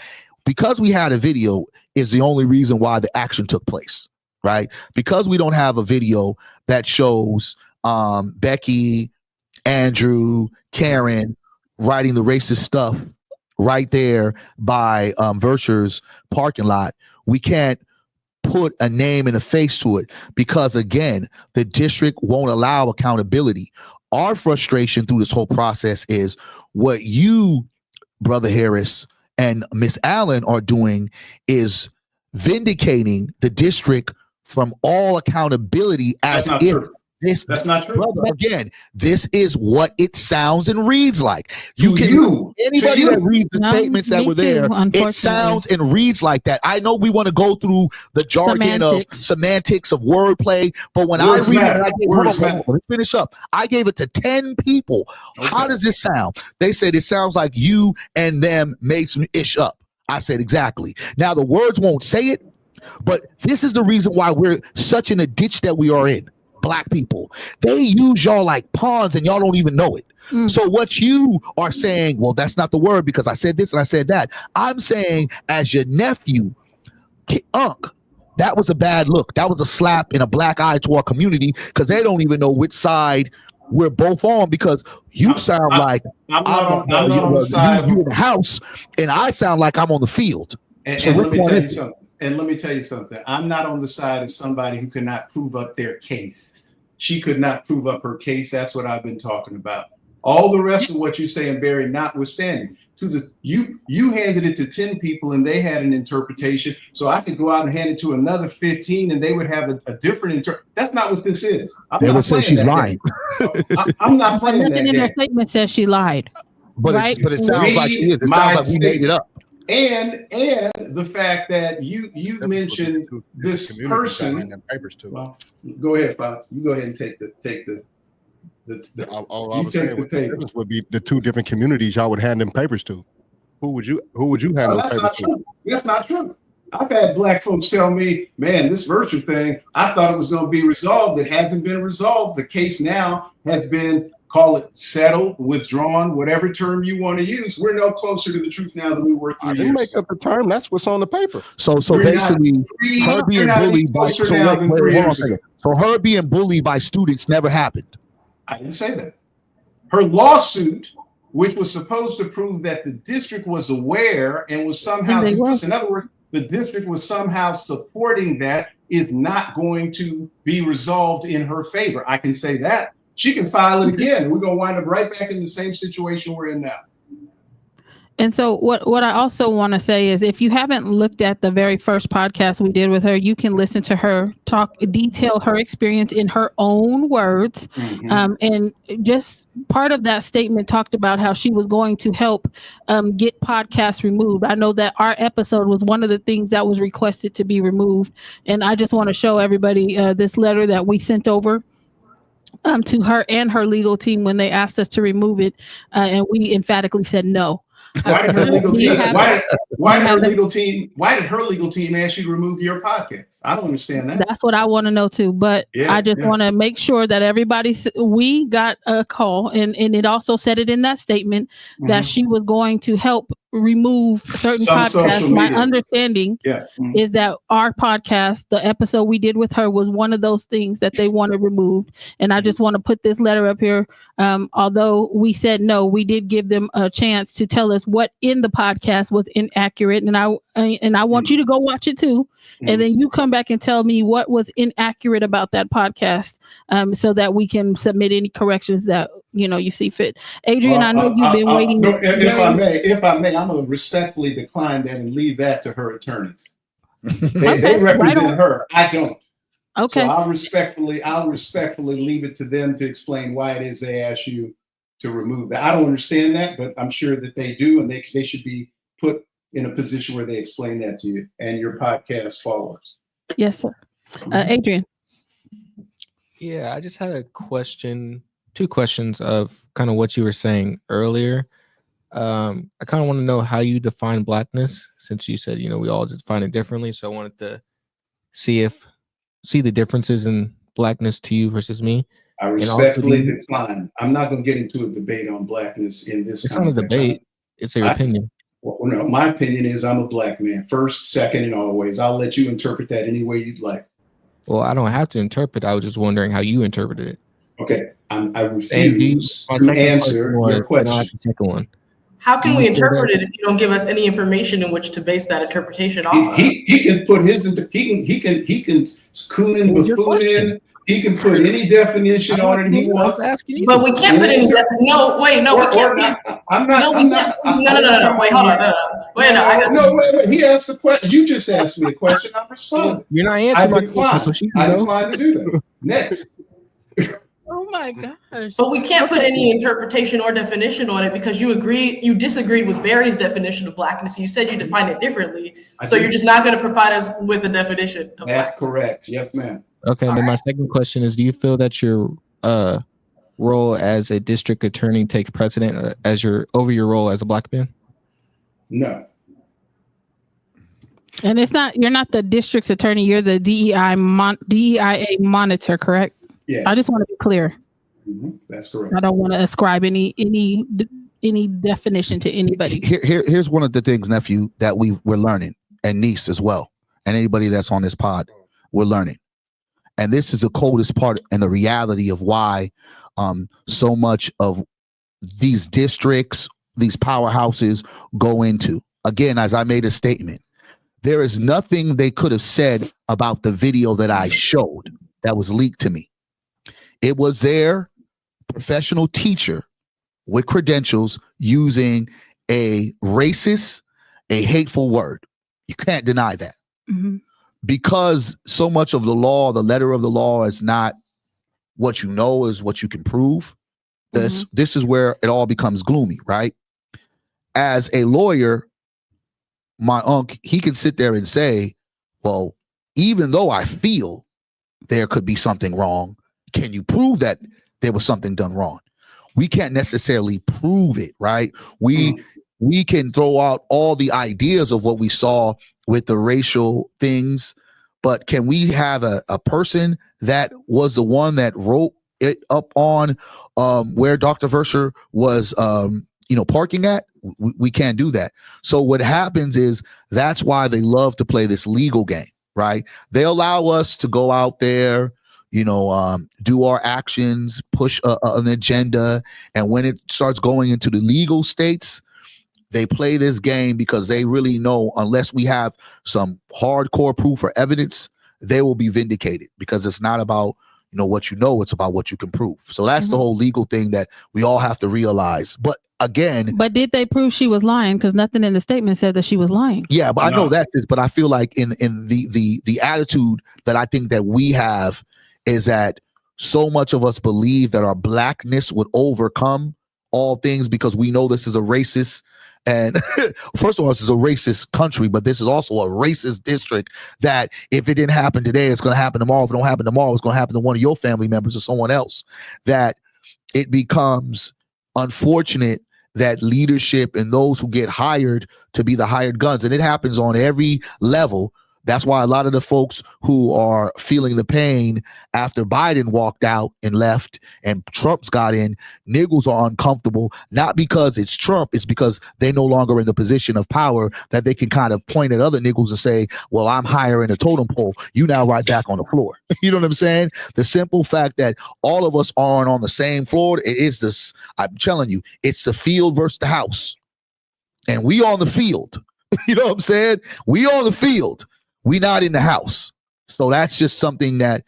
because we had a video is the only reason why the action took place, right? Because we don't have a video that shows Becky, Andrew, Karen writing the racist stuff right there by Vesher's parking lot, we can't put a name and a face to it because, again, the district won't allow accountability. Our frustration through this whole process is what you, Brother Harris, and Miss Allen are doing is vindicating the district from all accountability as if that's not true. Brother, again, this is what it sounds and reads like. Anybody that reads the statements that were there, it sounds and reads like that. I know we want to go through the jargon of semantics of wordplay, but when I read it, let's finish up. I gave it to 10 people. Okay. How does this sound? They said it sounds like you and them made some ish up. I said exactly. Now the words won't say it, but this is the reason why we're such in a ditch that we are in. Black people, they use y'all like pawns and y'all don't even know it. So what you are saying, well, that's not the word because I said this and I said that. I'm saying as your nephew, Unc, that was a bad look. That was a slap in a black eye to our community because they don't even know which side we're both on because you sound like I'm not on the side. You in the house and I sound like I'm on the field. And let me tell you something. And let me tell you something. I'm not on the side of somebody who cannot prove up their case. She could not prove up her case. That's what I've been talking about. All the rest of what you're saying, Barry, notwithstanding, you handed it to 10 people and they had an interpretation. So I could go out and hand it to another 15 and they would have a different interpretation. That's not what this is. They would say she's lying. I'm not playing that. Nothing in their statement says she lied. But it sounds like she is. It sounds like we made it up. And the fact that you mentioned this person. Well, go ahead, Fox. You go ahead and take the all I was saying was the difference would be the two different communities y'all would hand them papers to. Who would you hand those That's papers not to? true. That's not true. I've had black folks tell me, man, this Vesher thing, I thought it was going to be resolved. It hasn't been resolved. The case now has been, call it settled, withdrawn, whatever term you want to use. We're no closer to the truth now than we were 3 I years didn't make ago. up the term. That's what's on the paper. So We're basically, her we're being not any bullied by closer now than 3 hold on a years ago. second. So her being bullied by students never happened. I didn't say that. Her lawsuit, which was supposed to prove that the district was aware and was somehow, And they were. in other words, the district was somehow supporting that, is not going to be resolved in her favor. I can say that. She can file it again, and we're going to wind up right back in the same situation we're in now. And so what I also want to say is, if you haven't looked at the very first podcast we did with her, you can listen to her detail her experience in her own words. And just part of that statement talked about how she was going to help get podcasts removed. I know that our episode was one of the things that was requested to be removed. And I just want to show everybody this letter that we sent over to her and her legal team when they asked us to remove it. And we emphatically said no. Why did her legal team? Why did her legal team ask you to remove your podcast? I don't understand that. That's what I want to know too. But I just want to make sure that we got a call, and it also said it in that statement that she was going to help remove certain podcasts. My understanding is that our podcast, the episode we did with her, was one of those things that they wanted removed. And I just want to put this letter up here. Although we said no, we did give them a chance to tell us what in the podcast was inaccurate. And I want you to go watch it too. And then you come back and tell me what was inaccurate about that podcast, so that we can submit any corrections that you see fit. Adrian, I know you've been waiting. No, if I may, I'm going to respectfully decline that and leave that to her attorneys. They represent her. I don't. Okay. So I'll respectfully leave it to them to explain why it is they asked you to remove that. I don't understand that, but I'm sure that they do, and they should be put in a position where they explain that to you and your podcast followers. Yes, sir. Adrian. Yeah, I just had a question, two questions of kind of what you were saying earlier. I kind of want to know how you define blackness, since you said, we all define it differently. So I wanted to see the differences in blackness to you versus me. I respectfully decline. I'm not going to get into a debate on blackness in this context. It's not a debate. It's your opinion. Well, no, my opinion is I'm a black man, first, second, and always. I'll let you interpret that any way you'd like. Well, I don't have to interpret. I was just wondering how you interpreted it. Okay. I refuse to answer your question. Second one. How can we interpret it if you don't give us any information in which to base that interpretation off of? He can put his he can coon and buffoon in. He can put any definition on it he wants. But we can't put any definition. No, wait, no, we can't. I'm not. No, we can't. No. Wait, hold on. Wait, no. I got wait. He asked a question. You just asked me a question. I'm responding. You're not answering my question. I decline to do that. Next. Oh my gosh. But we can't put any interpretation or definition on it because you disagreed with Barry's definition of blackness. You said you defined it differently. So you're just not going to provide us with a definition of That's blackness. correct. Yes, ma'am. Okay, and then my second question is, do you feel that your role as a district attorney takes precedent over your role as a black man? No. And you're not the district's attorney, you're the DEIA monitor, correct? Yes. I just want to be clear. That's correct. I don't want to ascribe any definition to anybody. Here's one of the things, nephew, that we're learning, and niece as well, and anybody that's on this pod, we're learning. And this is the coldest part and the reality of why so much of these districts, these powerhouses go into. Again, as I made a statement, there is nothing they could have said about the video that I showed that was leaked to me. It was their professional teacher with credentials using a racist, a hateful word. You can't deny that. Mm-hmm. Because so much of the law, the letter of the law, is not what you know, is what you can prove. This is where it all becomes gloomy, right? As a lawyer, my uncle, he can sit there and say, well, even though I feel there could be something wrong, can you prove that there was something done wrong? We can't necessarily prove it, right? we can throw out all the ideas of what we saw with the racial things, but can we have a person that was the one that wrote it up on where Dr. Vesher was parking at? We can't do that. So what happens is that's why they love to play this legal game, right? They allow us to go out there, do our actions, push an agenda, and when it starts going into the legal states, they play this game because they really know unless we have some hardcore proof or evidence, they will be vindicated, because it's not about what it's about what you can prove. So that's the whole legal thing that we all have to realize. But again, did they prove she was lying? Because nothing in the statement said that she was lying. Yeah, but I know that's it. But I feel like in the attitude that I think that we have is that so much of us believe that our blackness would overcome all things, because we know this is a racist, and first of all, this is a racist country, but this is also a racist district, that if it didn't happen today, it's going to happen tomorrow. If it don't happen tomorrow, it's going to happen to one of your family members or someone else. That it becomes unfortunate that leadership and those who get hired to be the hired guns, and it happens on every level. That's why a lot of the folks who are feeling the pain after Biden walked out and left and Trump's got in, niggles are uncomfortable, not because it's Trump, it's because they're no longer in the position of power that they can kind of point at other niggles and say, well, I'm higher in a totem pole. You now right back on the floor. You know what I'm saying? The simple fact that all of us aren't on the same floor, it is this, I'm telling you, it's the field versus the house. And we on the field. You know what I'm saying? We on the field. We not in the house. So that's just something that,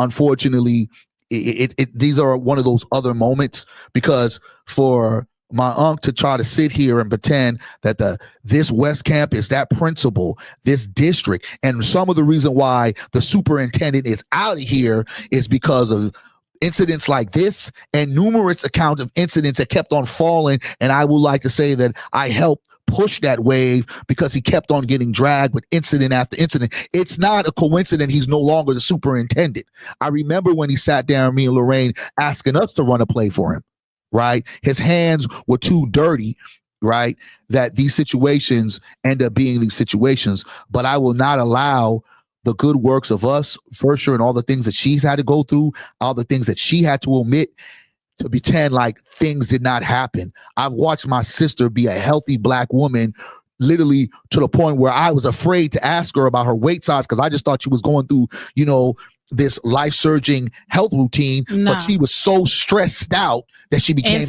unfortunately, these are one of those other moments, because for my uncle to try to sit here and pretend that this West Camp is that principal, this district, and some of the reason why the superintendent is out of here is because of incidents like this and numerous accounts of incidents that kept on falling. And I would like to say that I helped push that wave because he kept on getting dragged with incident after incident. It's not a coincidence he's no longer the superintendent. I remember when he sat down, me and Lorraine, asking us to run a play for him, right? His hands were too dirty, right? That these situations end up being these situations. But I will not allow the good works of us, Vesher, and all the things that she's had to go through, all the things that she had to omit, to pretend like things did not happen. I've watched my sister be a healthy Black woman, literally to the point where I was afraid to ask her about her weight size, because I just thought she was going through, this life-surging health routine. But she was so stressed out that she became and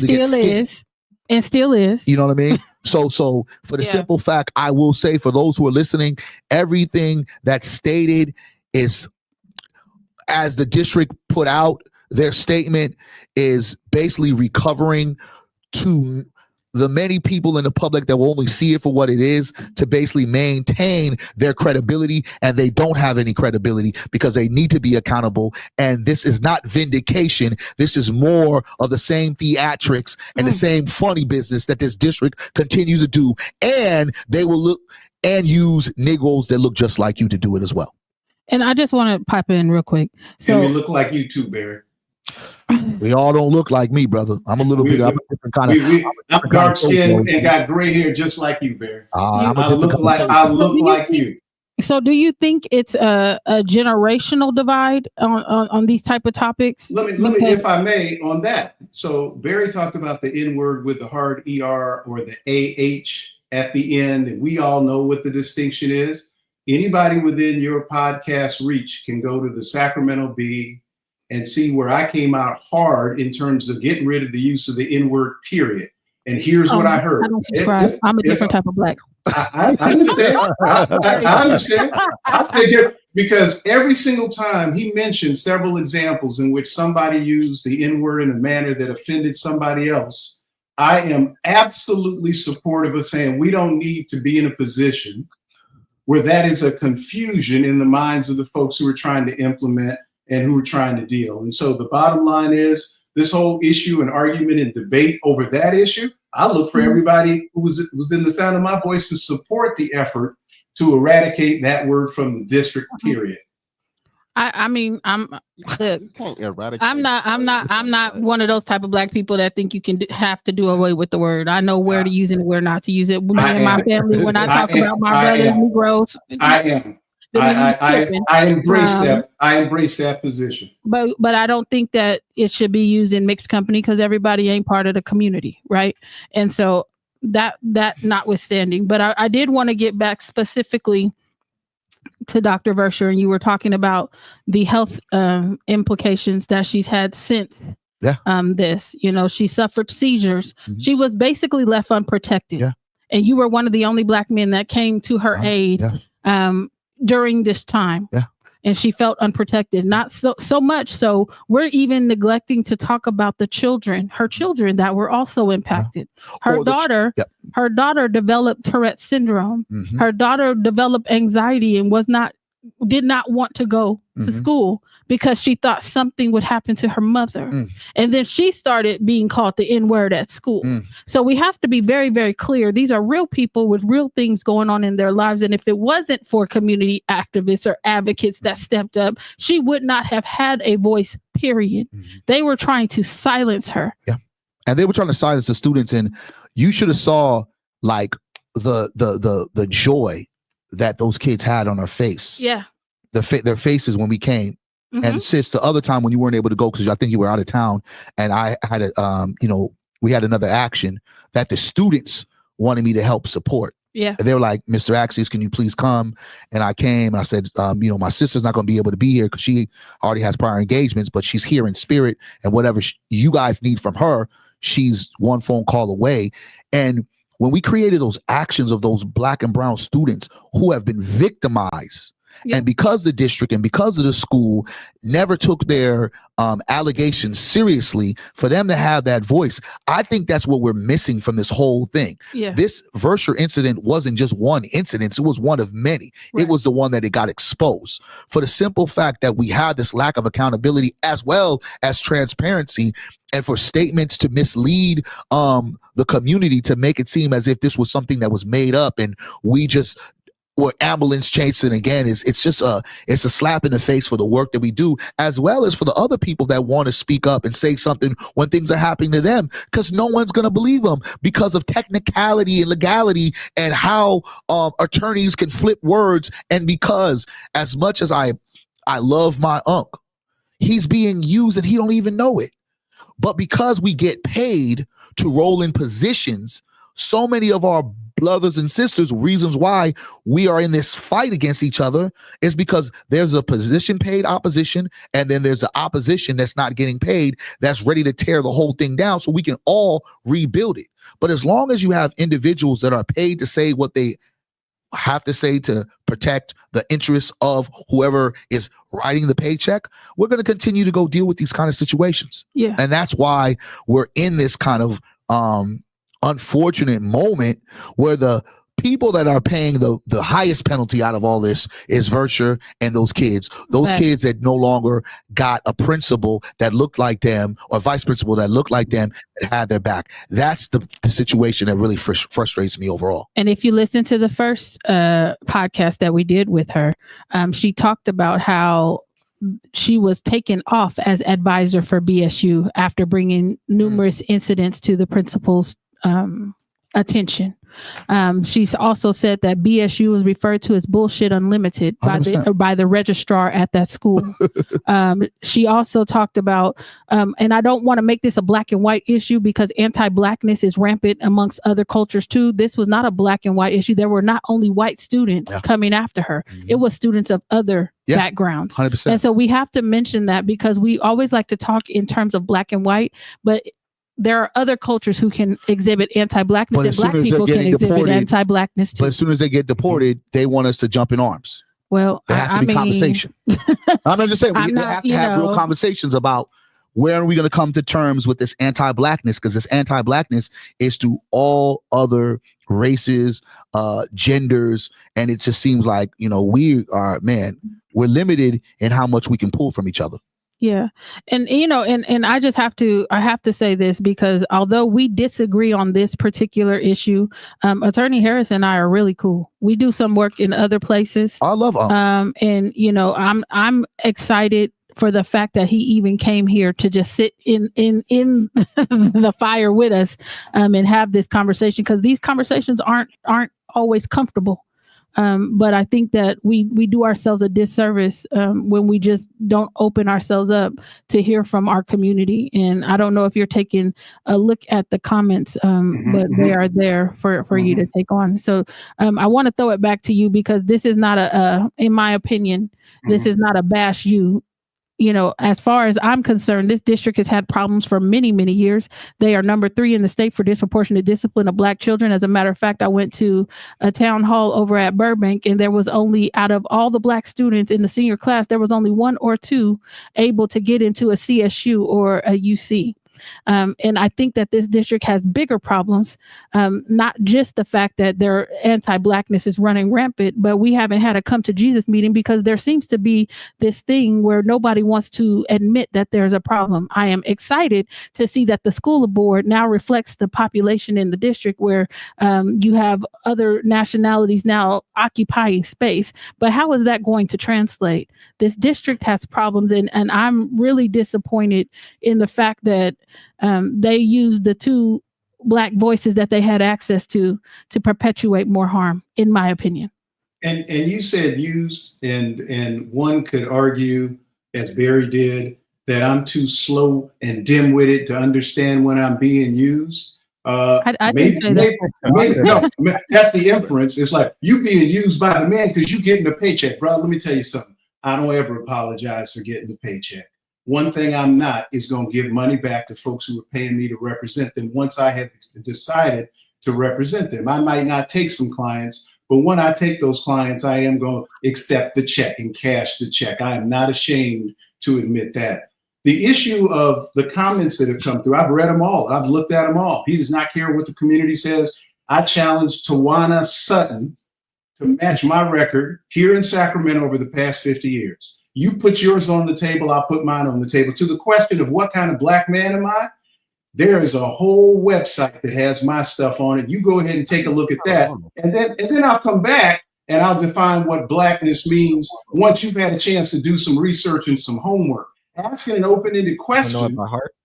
still is. You know what I mean? So for the simple fact, I will say, for those who are listening, everything that's stated is, as the district put out, their statement is basically recovering to the many people in the public that will only see it for what it is, to basically maintain their credibility, and they don't have any credibility because they need to be accountable. And this is not vindication. This is more of the same theatrics and the same funny business that this district continues to do. And they will look and use Negroes that look just like you to do it as well. And I just want to pipe in real quick. So and we look like you too, Barry. We all don't look like me, brother. I'm a little bit. I'm a different kind of. I'm dark skinned and got gray hair just like you, Barry. I look like you. So, do you think it's a generational divide on these type of topics? Let me, if I may, on that. So Barry talked about the N word with the hard ER or the AH at the end, and we all know what the distinction is. Anybody within your podcast reach can go to the Sacramento Bee and see where I came out hard in terms of getting rid of the use of the N-word, period. And here's what I heard. I don't subscribe. I'm a different type of Black. I understand. I understand. I think because every single time he mentioned several examples in which somebody used the N-word in a manner that offended somebody else, I am absolutely supportive of saying we don't need to be in a position where that is a confusion in the minds of the folks who are trying to implement and who are trying to deal. And so the bottom line is this whole issue and argument and debate over that issue, I look for everybody who was within the sound of my voice to support the effort to eradicate that word from the district, period. I mean, I'm Can't eradicate. I'm not one of those type of black people that think you can have to do away with the word. I know where to use it and where not to use it. Me and my family, when I talk about my brothers, Negroes, I am. I embrace that. I embrace that position. But I don't think that it should be used in mixed company because everybody ain't part of the community, right? And so that notwithstanding, but I did want to get back specifically to Dr. Vesher, and you were talking about the health implications that she's had since this. You know, she suffered seizures. Mm-hmm. She was basically left unprotected. Yeah. And you were one of the only black men that came to her aid during this time. Yeah. And she felt unprotected. Not so much so we're even neglecting to talk about the children, her children that were also impacted. Her daughter developed Tourette's syndrome. Mm-hmm. Her daughter developed anxiety and did not want to go to school because she thought something would happen to her mother. And then she started being called the N-word at school. So we have to be very, very clear. These are real people with real things going on in their lives. And if it wasn't for community activists or advocates that stepped up, she would not have had a voice, period. They were trying to silence her. Yeah. And they were trying to silence the students. And you should have saw like the joy that those kids had on their face. Yeah. Their faces when we came. And sis, the other time when you weren't able to go, because I think you were out of town, and I had we had another action that the students wanted me to help support. Yeah. And they were like, Mr. Accius, can you please come? And I came and I said, my sister's not going to be able to be here because she already has prior engagements, but she's here in spirit, and whatever you guys need from her, she's one phone call away. And when we created those actions of those black and brown students who have been victimized, and because the district and because of the school never took their allegations seriously, for them to have that voice, I think that's what we're missing from this whole thing. Yeah. This Vesher incident wasn't just one incident. It was one of many. Right. It was the one that it got exposed for the simple fact that we had this lack of accountability as well as transparency, and for statements to mislead the community to make it seem as if this was something that was made up and we just or ambulance chasing again. It's just a slap in the face for the work that we do, as well as for the other people that want to speak up and say something when things are happening to them, because no one's going to believe them because of technicality and legality and how attorneys can flip words. And because as much as I love my uncle, he's being used and he don't even know it. But because we get paid to roll in positions, so many of our brothers and sisters, reasons why we are in this fight against each other is because there's a position paid opposition, and then there's the opposition that's not getting paid, that's ready to tear the whole thing down so we can all rebuild it. But as long as you have individuals that are paid to say what they have to say to protect the interests of whoever is writing the paycheck, we're going to continue to go deal with these kind of situations. Yeah. And that's why we're in this kind of unfortunate moment where the people that are paying the highest penalty out of all this is Vesher and those kids kids that no longer got a principal that looked like them or vice principal that looked like them that had their back. That's the situation that really frustrates me overall. And if you listen to the first podcast that we did with her, she talked about how she was taken off as advisor for BSU after bringing numerous incidents to the principal's attention. She's also said that BSU was referred to as bullshit unlimited by the registrar at that school. She also talked about, and I don't want to make this a black and white issue because anti-blackness is rampant amongst other cultures too. This was not a black and white issue. There were not only white students coming after her. It was students of other backgrounds. 100%. And so we have to mention that because we always like to talk in terms of black and white, but there are other cultures who can exhibit anti-blackness, and black people can exhibit anti-blackness too. But as soon as they get deported, they want us to jump in arms. Well, there has to be conversation. I'm just saying we have to have real conversations about where are we going to come to terms with this anti-blackness, because this anti-blackness is to all other races, genders, and it just seems like we're limited in how much we can pull from each other. Yeah. And and I just have to say this, because although we disagree on this particular issue, Attorney Harris and I are really cool. We do some work in other places. I love and I'm excited for the fact that he even came here to just sit in the fire with us and have this conversation, because these conversations aren't always comfortable. But I think that we do ourselves a disservice when we just don't open ourselves up to hear from our community. And I don't know if you're taking a look at the comments, but they are there for you to take on. So I want to throw it back to you, because this is not in my opinion, this is not a bash you. As far as I'm concerned, this district has had problems for many, many years. They are number 3 in the state for disproportionate discipline of Black children. As a matter of fact, I went to a town hall over at Burbank, and there was only, out of all the Black students in the senior class, there was only 1 or 2 able to get into a CSU or a UC. And I think that this district has bigger problems, not just the fact that their anti-Blackness is running rampant, but we haven't had a come to Jesus meeting, because there seems to be this thing where nobody wants to admit that there's a problem. I am excited to see that the school board now reflects the population in the district, where you have other nationalities now occupying space. But how is that going to translate? This district has problems, and I'm really disappointed in the fact that they used the 2 Black voices that they had access to perpetuate more harm, in my opinion. And you said used, and one could argue, as Barry did, that I'm too slow and dim-witted to understand when I'm being used. I didn't say that. No, that's the inference. It's like you being used by the man because you getting a paycheck, bro. Let me tell you something. I don't ever apologize for getting the paycheck. One thing I'm not is going to give money back to folks who are paying me to represent them once I have decided to represent them. I might not take some clients, but when I take those clients, I am going to accept the check and cash the check. I am not ashamed to admit that. The issue of the comments that have come through, I've read them all. I've looked at them all. He does not care what the community says. I challenge Tawana Sutton to match my record here in Sacramento over the past 50 years. You put yours on the table, I'll put mine on the table. To the question of what kind of Black man am I, there is a whole website that has my stuff on it. You go ahead and take a look at that. And then I'll come back and I'll define what Blackness means once you've had a chance to do some research and some homework. Asking an open-ended question. I know it by heart.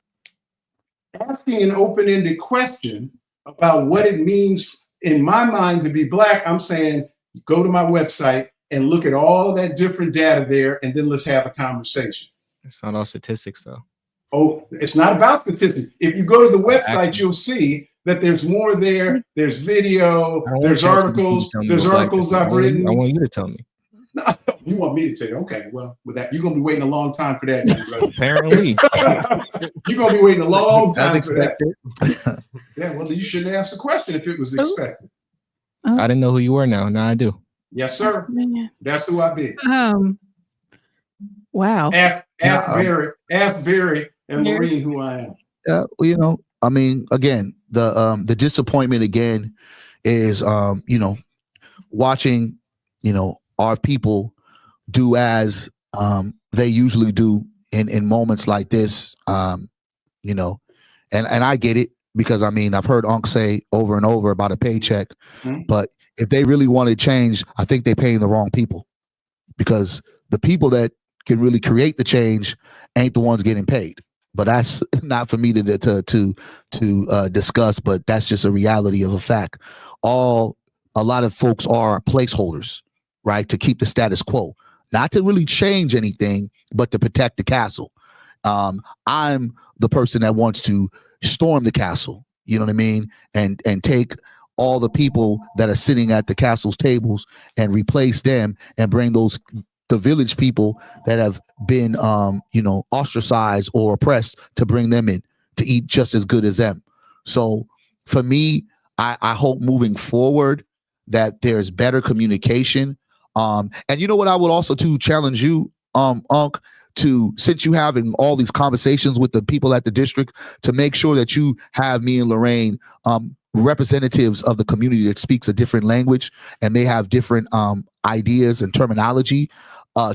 Asking an open-ended question about what it means in my mind to be Black, I'm saying go to my website and look at all that different data there, and then let's have a conversation. It's not all statistics, though. Oh, it's not about statistics. If you go to the website, you'll see that there's more there. There's video, there's articles, I've written. I want you to tell me. No, you want me to tell you? Okay, well, with that, you're gonna be waiting a long time for that, brother. Apparently. You're gonna be waiting a long time As for that. expected. Yeah, well, you shouldn't ask the question if it was expected. I didn't know who you were now. Now I do. Yes, sir. That's who I be. Wow. Ask Barry and Maureen who I am. Yeah, well, I mean, again, the disappointment again is watching, our people do as they usually do in moments like this, and I get it, because I mean, I've heard Unc say over and over about a paycheck, but if they really wanted change, I think they're paying the wrong people, because the people that can really create the change ain't the ones getting paid. But that's not for me to discuss, but that's just a reality of a fact. A lot of folks are placeholders, right, to keep the status quo, not to really change anything, but to protect the castle. I'm the person that wants to storm the castle, you know what I mean, and take all the people that are sitting at the castle's tables and replace them and bring the village people that have been ostracized or oppressed, to bring them in to eat just as good as them. So for me, I hope moving forward that there's better communication. And you know what, I would also to challenge you, Unc, to, since you having all these conversations with the people at the district, to make sure that you have me and Lorraine representatives of the community that speaks a different language and may have different ideas and terminology,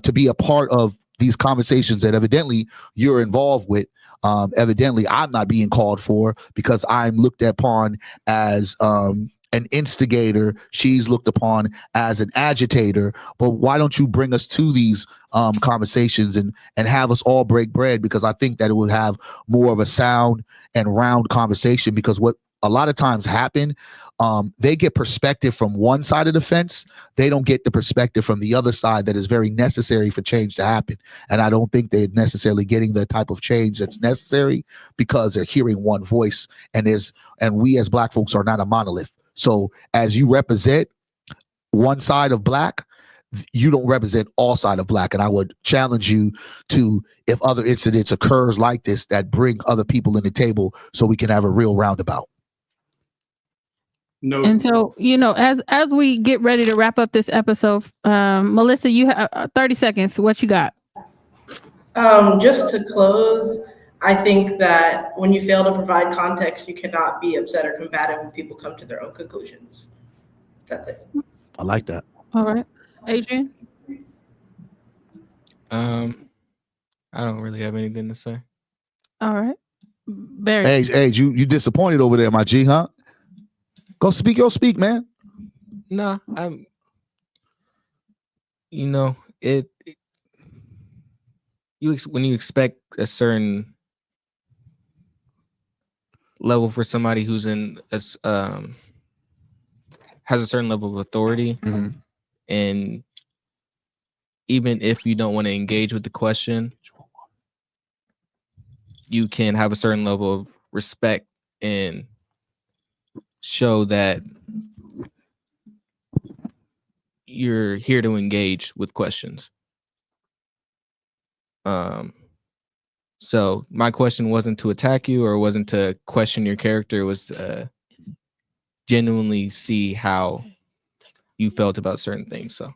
to be a part of these conversations that evidently you're involved with. Evidently, I'm not being called for because I'm looked upon as an instigator. She's looked upon as an agitator. But why don't you bring us to these conversations and have us all break bread? Because I think that it would have more of a sound and round conversation. Because what a lot of times happen, they get perspective from one side of the fence. They don't get the perspective from the other side that is very necessary for change to happen. And I don't think they're necessarily getting the type of change that's necessary because they're hearing one voice. And we as Black folks are not a monolith. So as you represent one side of Black, you don't represent all side of Black. And I would challenge you to, if other incidents occurs like this, that bring other people in the table so we can have a real roundabout. No. And so, as we get ready to wrap up this episode, Melissa, you have 30 seconds. What you got? Just to close, I think that when you fail to provide context, you cannot be upset or combative when people come to their own conclusions. That's it. I like that. All right. Adrian? I don't really have anything to say. All right. Barry? Hey, you disappointed over there, my G, huh? Go speak your speak, man. No, when you expect a certain level for somebody who's has a certain level of authority, and even if you don't want to engage with the question, you can have a certain level of respect and show that you're here to engage with questions. So my question wasn't to attack you or wasn't to question your character. It was genuinely see how you felt about certain things. So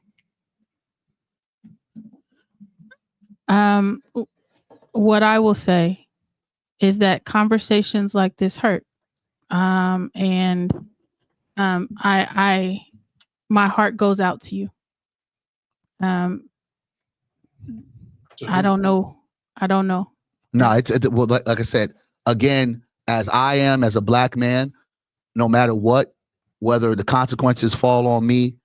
what I will say is that conversations like this hurt. My heart goes out to you. I don't know. No, it's well, like I said, again, as I am, as a Black man, no matter what, whether the consequences fall on me,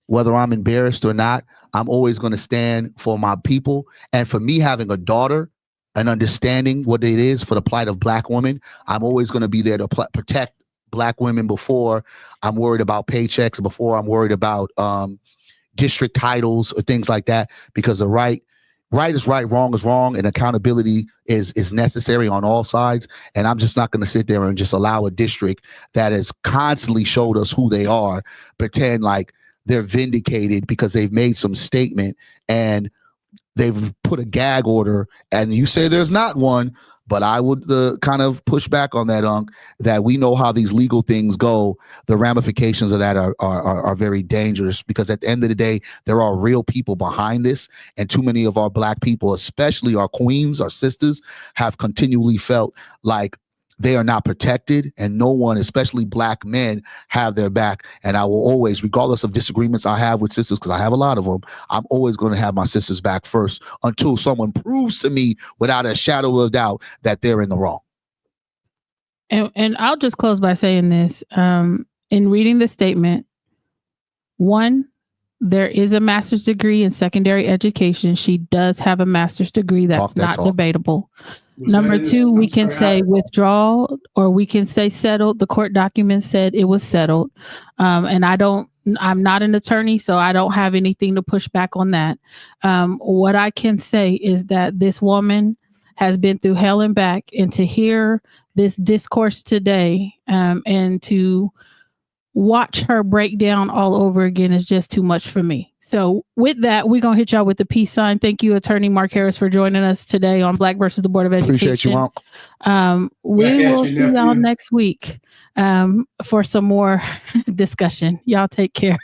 whether I'm embarrassed or not, I'm always going to stand for my people. And for me, having a daughter and understanding what it is for the plight of Black women, I'm always going to be there to protect Black women before I'm worried about paychecks, before I'm worried about district titles or things like that, because the right is right, wrong is wrong, and accountability is necessary on all sides. And I'm just not going to sit there and just allow a district that has constantly showed us who they are pretend like they're vindicated because they've made some statement and they've put a gag order, and you say there's not one. But I would kind of push back on that, that we know how these legal things go. The ramifications of that are very dangerous, because at the end of the day, there are real people behind this. And too many of our Black people, especially our queens, our sisters, have continually felt like they are not protected, and no one, especially Black men, have their back. And I will always, regardless of disagreements I have with sisters, because I have a lot of them, I'm always going to have my sisters back first until someone proves to me without a shadow of doubt that they're in the wrong. And I'll just close by saying this. In reading the statement, one, there is a master's degree in secondary education. She does have a master's degree. That's not debatable. Number two, we can say withdrawal, or we can say settled. The court document said it was settled. And I'm not an attorney, so I don't have anything to push back on that. What I can say is that this woman has been through hell and back, and to hear this discourse today, and to watch her break down all over again is just too much for me. So with that, we're going to hit y'all with the peace sign. Thank you, Attorney Mark Harris, for joining us today on Black versus the Board of Education. Appreciate you, Mark. We will see y'all next week for some more discussion. Y'all take care.